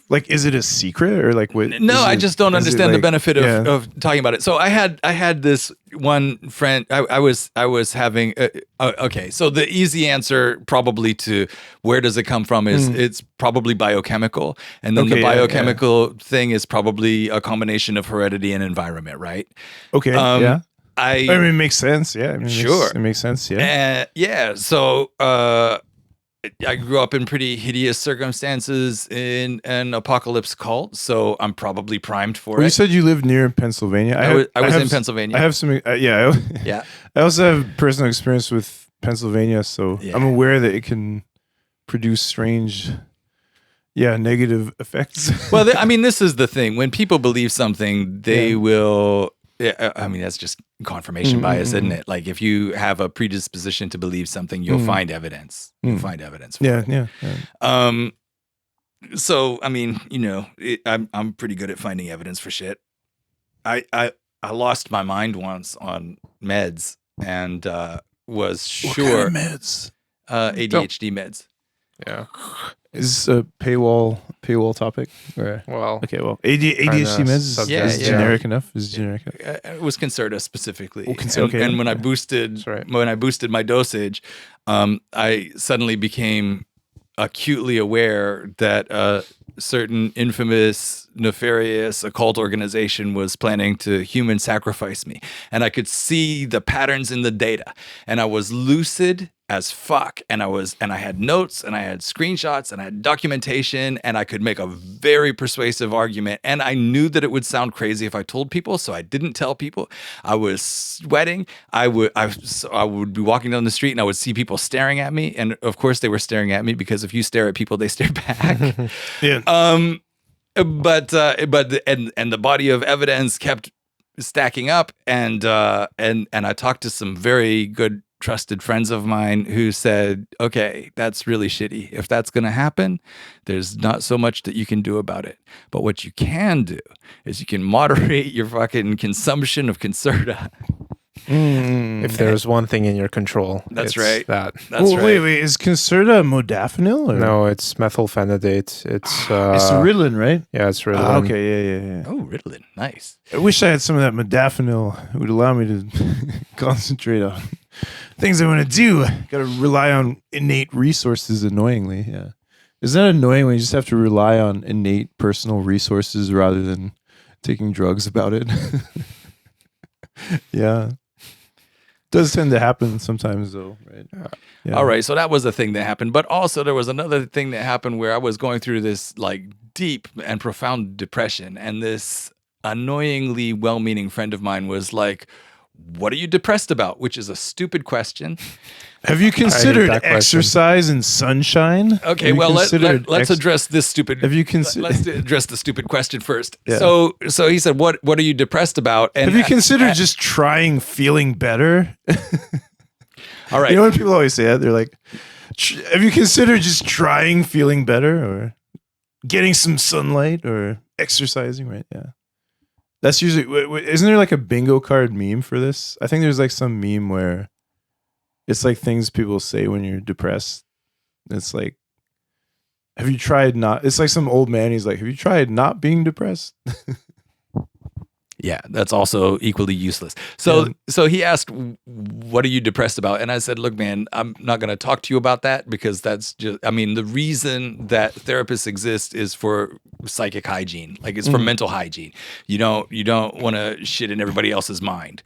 Like, is it a secret, or like what? No, I just don't is it understand the like- benefit yeah. of talking about it. So I had this one friend. I was having. Okay, so the easy answer probably to where does it come from is it's probably biochemical, and then Okay, the yeah, biochemical thing is probably a combination of heredity and environment, right? Okay, yeah. I mean, it makes sense. Yeah, I mean, Sure. it makes sense. Yeah. Yeah. So I grew up in pretty hideous circumstances in an apocalypse cult, so I'm probably primed for Well, you it. said you lived near Pennsylvania. I was have in Pennsylvania. I have some. Yeah. Yeah. I also have personal experience with Pennsylvania, so Yeah. I'm aware that it can produce strange, negative effects. Well, I mean, this is the thing. When people believe something, they will. Yeah, I mean, that's just confirmation bias, isn't it? Like, if you have a predisposition to believe something, you'll find evidence. You'll find evidence. For it. Yeah. So, I mean, I'm pretty good at finding evidence for shit. I lost my mind once on meds and was sure meds. ADHD meds. Yeah. Is this a paywall topic? Or? Well, Okay, well, ADHD meds is Yeah. generic enough. Is generic enough. It was Concerta specifically. Okay. And when I boosted That's right. when I boosted my dosage, I suddenly became acutely aware that a certain infamous, nefarious occult organization was planning to human sacrifice me. And I could see the patterns in the data. And I was lucid as fuck. And I had notes and I had screenshots and I had documentation, and I could make a very persuasive argument. And I knew that it would sound crazy if I told people, so I didn't tell people. I was sweating. I would be walking down the street and I would see people staring at me. And of course they were staring at me, because if you stare at people, they stare back. Yeah. But the body of evidence kept stacking up, and I talked to some very good trusted friends of mine who said, okay, that's really shitty. If that's going to happen, there's not so much that you can do about it. But what you can do is you can moderate your fucking consumption of Concerta. if there's one thing in your control, That's it's right. That. That's right. Wait. Is Concerta modafinil? Or? No, it's methylphenidate. It's It's Ritalin, right? yeah, it's really Okay, yeah. Oh, Ritalin. Nice. I wish I had some of that modafinil. It would allow me to concentrate on things I want to do. Got to rely on innate resources, annoyingly. Yeah. Isn't that annoying when you just have to rely on innate personal resources rather than taking drugs about it? Yeah. Does tend to happen sometimes, though, right? Yeah. All right, so that was a thing that happened, but also there was another thing that happened where I was going through this like deep and profound depression, and this annoyingly well-meaning friend of mine was like, "What are you depressed about?" Which is a stupid question. Have you considered that question. exercise and sunshine? Okay, Have you well considered let's address this stupid. Have you considered? Let's address the stupid question first. Yeah. So he said, "What are you depressed about?" And Have you considered just trying feeling better? all right, You know when people always say that, they're like, "Have you considered just trying feeling better, or getting some sunlight, or exercising?" Right? Yeah. That's usually. Isn't there like a bingo card meme for this? I think there's like some meme where it's like things people say when you're depressed. It's like, have you tried not? It's like some old man. He's like, have you tried not being depressed? Yeah, that's also equally useless. So he asked, "What are you depressed about?" And I said, "Look, man, I'm not going to talk to you about that, because that's just, I mean, the reason that therapists exist is for psychic hygiene. Like, it's for mental hygiene. You don't want to shit in everybody else's mind.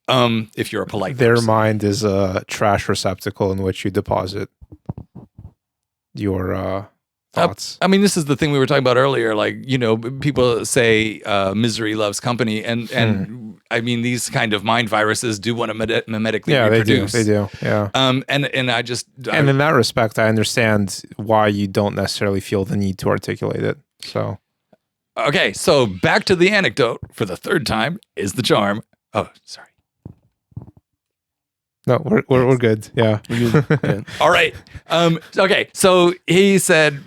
If you're a polite Their person. mind is a trash receptacle in which you deposit your thoughts. I mean, this is the thing we were talking about earlier. Like, you know, people say misery loves company, and I mean, these kind of mind viruses do want to mimetically reproduce. They do. Yeah. And in that respect, I understand why you don't necessarily feel the need to articulate it. So, okay, so back to the anecdote for the third time is the charm. Oh, sorry. No, we're good. Yeah. We're good. Yeah. All right. Okay. So he said,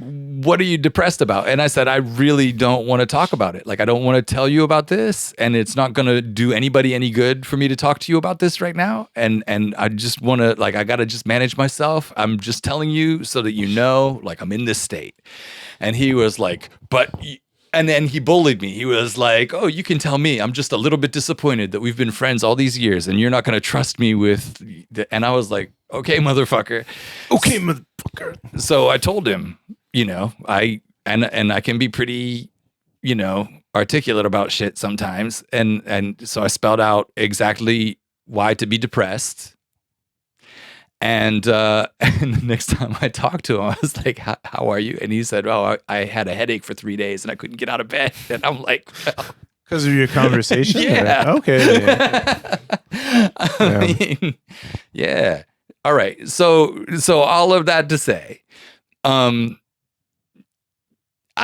"What are you depressed about?" And I said, "I really don't want to talk about it. Like, I don't want to tell you about this, and it's not going to do anybody any good for me to talk to you about this right now. And I just want to, like, I got to just manage myself. I'm just telling you so that you know, like, I'm in this state." And he was like, and then he bullied me. He was like, "Oh, you can tell me. I'm just a little bit disappointed that we've been friends all these years and you're not going to trust me with..." And I was like, "Okay, motherfucker." Okay, motherfucker. So I told him, you know, I can be pretty, you know, articulate about shit sometimes. And so I spelled out exactly why to be depressed. And the next time I talked to him, I was like, how are you? And he said, "Oh, I had a headache for 3 days and I couldn't get out of bed." And I'm like, well, because of your conversation? Yeah. Or? Okay. Yeah. I mean, yeah. All right. So all of that to say, I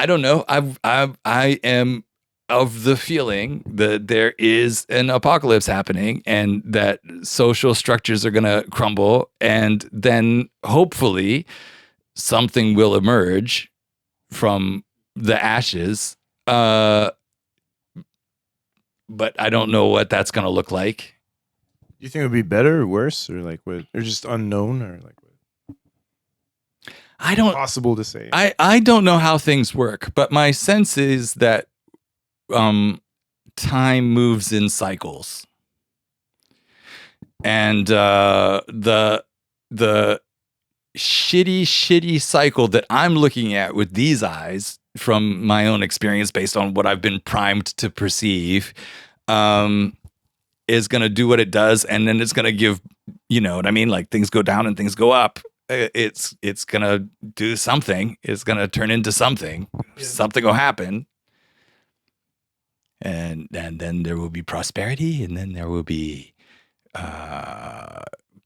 don't know. I am of the feeling that there is an apocalypse happening and that social structures are going to crumble, and then hopefully something will emerge from the ashes. But I don't know what that's going to look like. Do you think it would be better or worse, or like what, or just unknown, or like what? I don't. Possible to say. I don't know how things work, but my sense is that time moves in cycles, and the shitty cycle that I'm looking at with these eyes from my own experience, based on what I've been primed to perceive, is going to do what it does, and then it's going to give, you know what I mean? Like, things go down and things go up. It's going to do something. It's going to turn into something. Yeah. Something will happen. And then there will be prosperity, and then there will be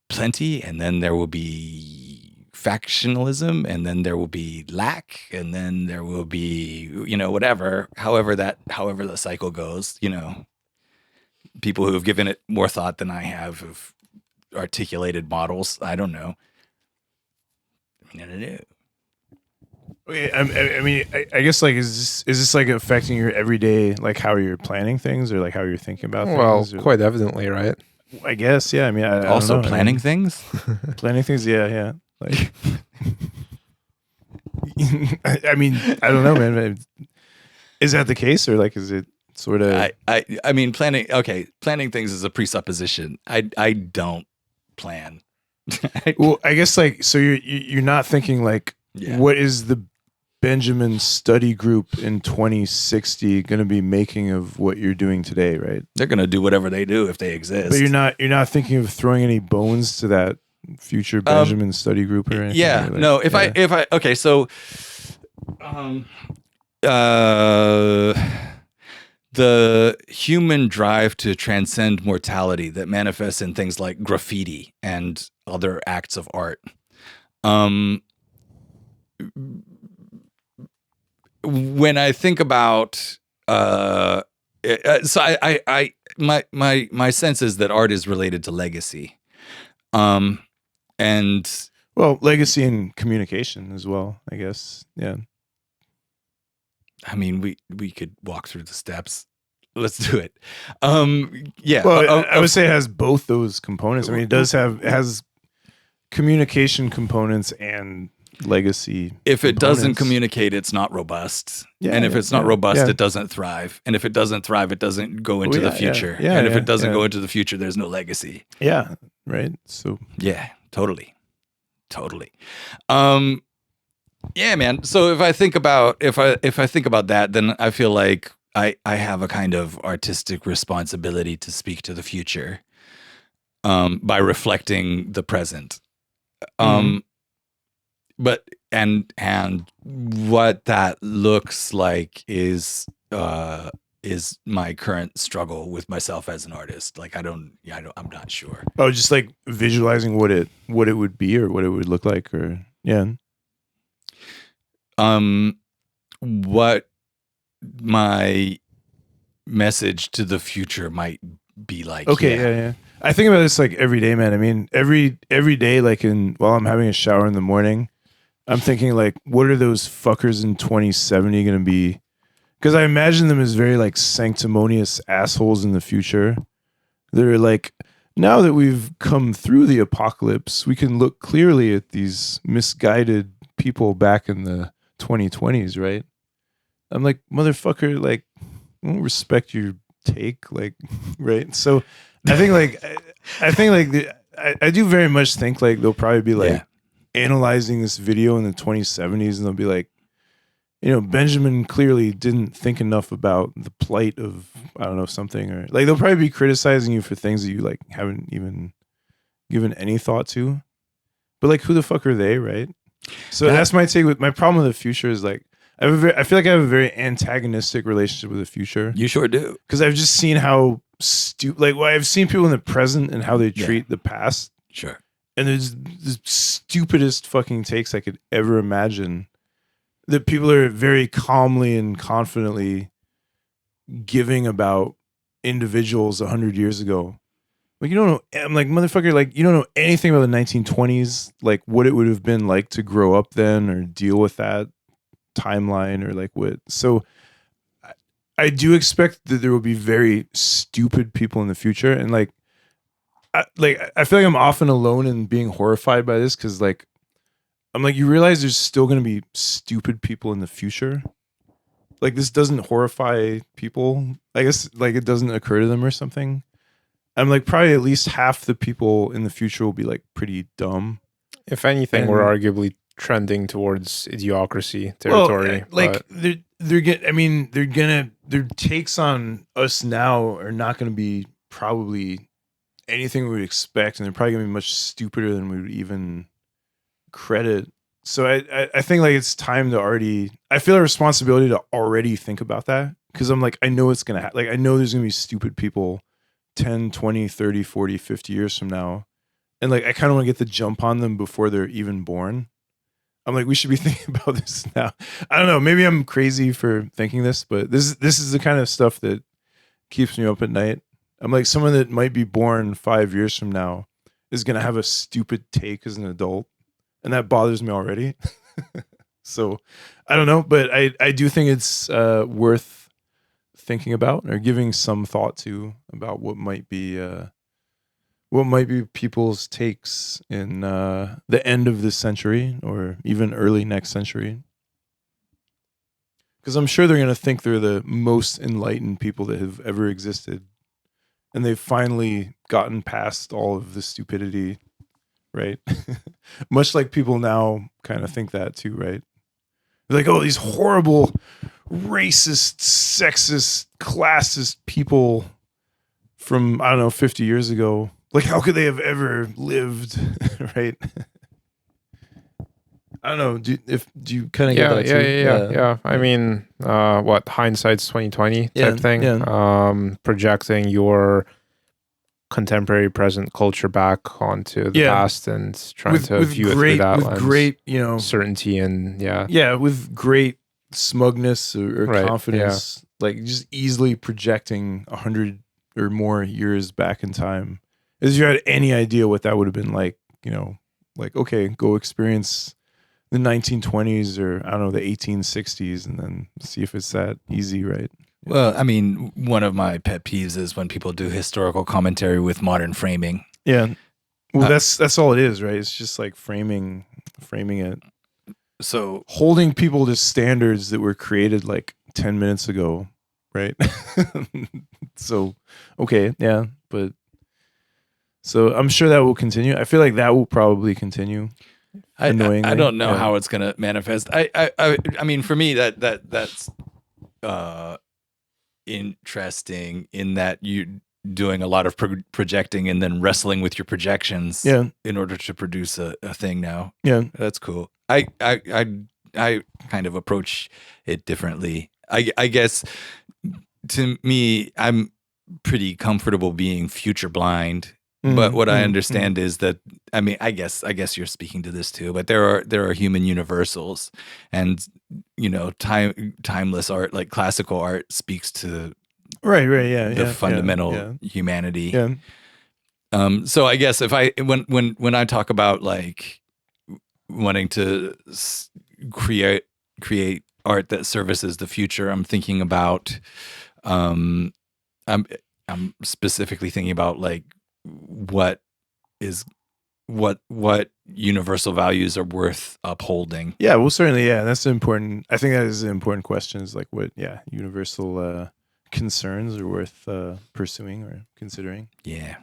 plenty, and then there will be factionalism, and then there will be lack, and then there will be, you know, whatever, however the cycle goes, you know. People who have given it more thought than I have articulated models. I don't know. I don't know. Okay, I mean, I guess, like, is this like affecting your everyday, like how you're planning things, or like how you're thinking about things? Well, quite evidently, right? I guess, yeah. I mean, I also don't know. Planning things. Planning things, yeah. Like, I mean, I don't know, man. Is that the case, or like, is it sort of? I mean, planning. Okay, planning things is a presupposition. I don't plan. Well, I guess, like, so you're not thinking like, what is the Benjamin study group in 2060 going to be making of what you're doing today, right? They're going to do whatever they do if they exist. But you're not thinking of throwing any bones to that future Benjamin study group or anything? Yeah, like, no. If I okay, so the human drive to transcend mortality that manifests in things like graffiti and other acts of art. When I think about, so my sense is that art is related to legacy, and well, legacy and communication as well, I guess. Yeah. I mean, we could walk through the steps. Let's do it. Yeah. Well, I would say it has both those components. I mean, it has communication components and legacy. If it doesn't communicate, it's not robust. Yeah, and if it's not robust, yeah. it doesn't thrive. And if it doesn't thrive, it doesn't go into the future. Yeah, and if it doesn't go into the future, there's no legacy. Yeah. Right. So yeah, totally. Yeah, man. So if I think about that, then I feel like I have a kind of artistic responsibility to speak to the future, by reflecting the present. But and what that looks like is my current struggle with myself as an artist. Like I'm not sure. Oh, just like visualizing what it would be or what it would look like, or yeah. What my message to the future might be like. Okay, yeah. I think about this like every day, man. I mean, every day, like while I'm having a shower in the morning, I'm thinking like, what are those fuckers in 2070 going to be? Because I imagine them as very like sanctimonious assholes in the future. They're like, now that we've come through the apocalypse, we can look clearly at these misguided people back in the 2020s, right? I'm like, motherfucker, like, I don't respect your take, like, right? So I think I do very much think like they'll probably be like analyzing this video in the 2070s, and they'll be like, Benjamin clearly didn't think enough about the plight of, I don't know, something, or like they'll probably be criticizing you for things that you like haven't even given any thought to. But like, who the fuck are they, right? So that's my take. With my problem with the future is like, I feel like I have a very antagonistic relationship with the future. You sure do. Because I've just seen how I've seen people in the present and how they treat the past. Sure. And there's the stupidest fucking takes I could ever imagine that people are very calmly and confidently giving about individuals 100 years ago. Like, you don't know, I'm like, motherfucker, like, you don't know anything about the 1920s, like what it would have been like to grow up then or deal with that timeline, or like what. So I do expect that there will be very stupid people in the future, and like I feel like I'm often alone in being horrified by this, because like I'm like, you realize there's still going to be stupid people in the future. Like, this doesn't horrify people, I guess, like it doesn't occur to them or something. I'm like, probably at least half the people in the future will be like pretty dumb. If anything, we're arguably trending towards idiocracy territory. Well, like their takes on us now are not going to be probably anything we would expect, and they're probably going to be much stupider than we would even credit. So I think like it's time to I feel a responsibility to already think about that, because I'm like, I know it's going to happen. Like, I know there's going to be stupid people 10, 20, 30, 40, 50 years from now. And like, I kind of want to get the jump on them before they're even born. I'm like, we should be thinking about this now. I don't know. Maybe I'm crazy for thinking this, but this is the kind of stuff that keeps me up at night. I'm like, someone that might be born 5 years from now is going to have a stupid take as an adult. And that bothers me already. So I don't know, but I do think it's worth thinking about, or giving some thought to, about what might be people's takes in the end of this century, or even early next century. Because I'm sure they're going to think they're the most enlightened people that have ever existed. And they've finally gotten past all of the stupidity, right? Much like people now kind of think that too, right? They're like, oh, these horrible, racist, sexist, classist people from, I don't know, 50 years ago. Like, how could they have ever lived, right? I don't know. Do you kind of get that too? Yeah. I mean, what, hindsight's 2020 type thing. Yeah. Projecting your contemporary present culture back onto the past and trying to view it through that lens. With great, certainty and with great smugness or confidence, like just easily projecting 100 or more years back in time. As you had any idea what that would have been like, like, okay, go experience the 1920s, or I don't know, the 1860s, and then see if it's that easy, right? Well, I mean, one of my pet peeves is when people do historical commentary with modern framing. Yeah. Well, that's all it is, right? It's just like framing it. So holding people to standards that were created like 10 minutes ago, right? So, okay, yeah, but so I'm sure that will continue. I feel like that will probably continue. I don't know how it's going to manifest. I mean, for me, that's interesting in that you doing a lot of projecting and then wrestling with your projections in order to produce a thing now. Yeah. That's cool. I kind of approach it differently. I guess to me, I'm pretty comfortable being future blind. But what I understand is that, I mean, I guess you're speaking to this too, but there are human universals, and timeless art, like classical art, speaks to the fundamental humanity. Yeah. So I guess when I talk about like wanting to create art that services the future, I'm thinking about I'm specifically thinking about like what universal values are worth upholding. Yeah, well, certainly, that's important. I think that is an important question. Is like what, universal concerns are worth pursuing or considering. Yeah.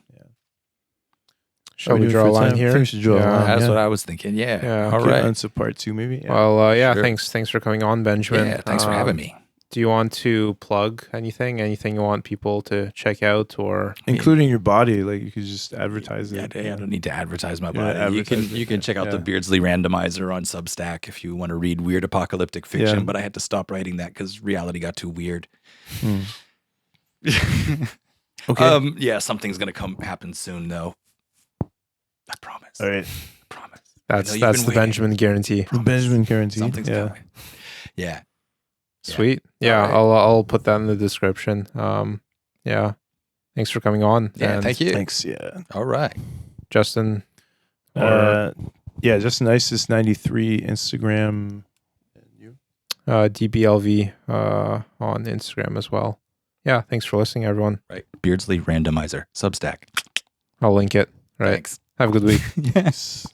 Shall we draw a line here? I think we should draw a line. That's what I was thinking. Yeah. All Okay, right. on to part 2, maybe. Yeah. Well, Sure. thanks for coming on, Benjamin. Yeah. Thanks for having me. Do you want to plug anything you want people to check out, or including your body? Like you could just advertise it. I don't need to advertise my Yeah, body. advertise You can check out the Beardsley randomizer on Substack if you want to read weird apocalyptic fiction. Yeah. But I had to stop writing that because reality got too weird. Okay. Something's gonna happen soon though. I promise. All right. I promise. that's you've the been waiting. Benjamin guarantee. The Benjamin guarantee. Something's yeah. coming. Yeah. Sweet. Yeah, All right. I'll put that in the description. Thanks for coming on. Yeah. And Thank you. Thanks. Yeah. All right. Justin. Or Justin Isis 93 Instagram. And you? DBLV on Instagram as well. Yeah, thanks for listening, everyone. Right. Beardsley randomizer. Substack. I'll link it. Right. Thanks. Have a good week. Yes.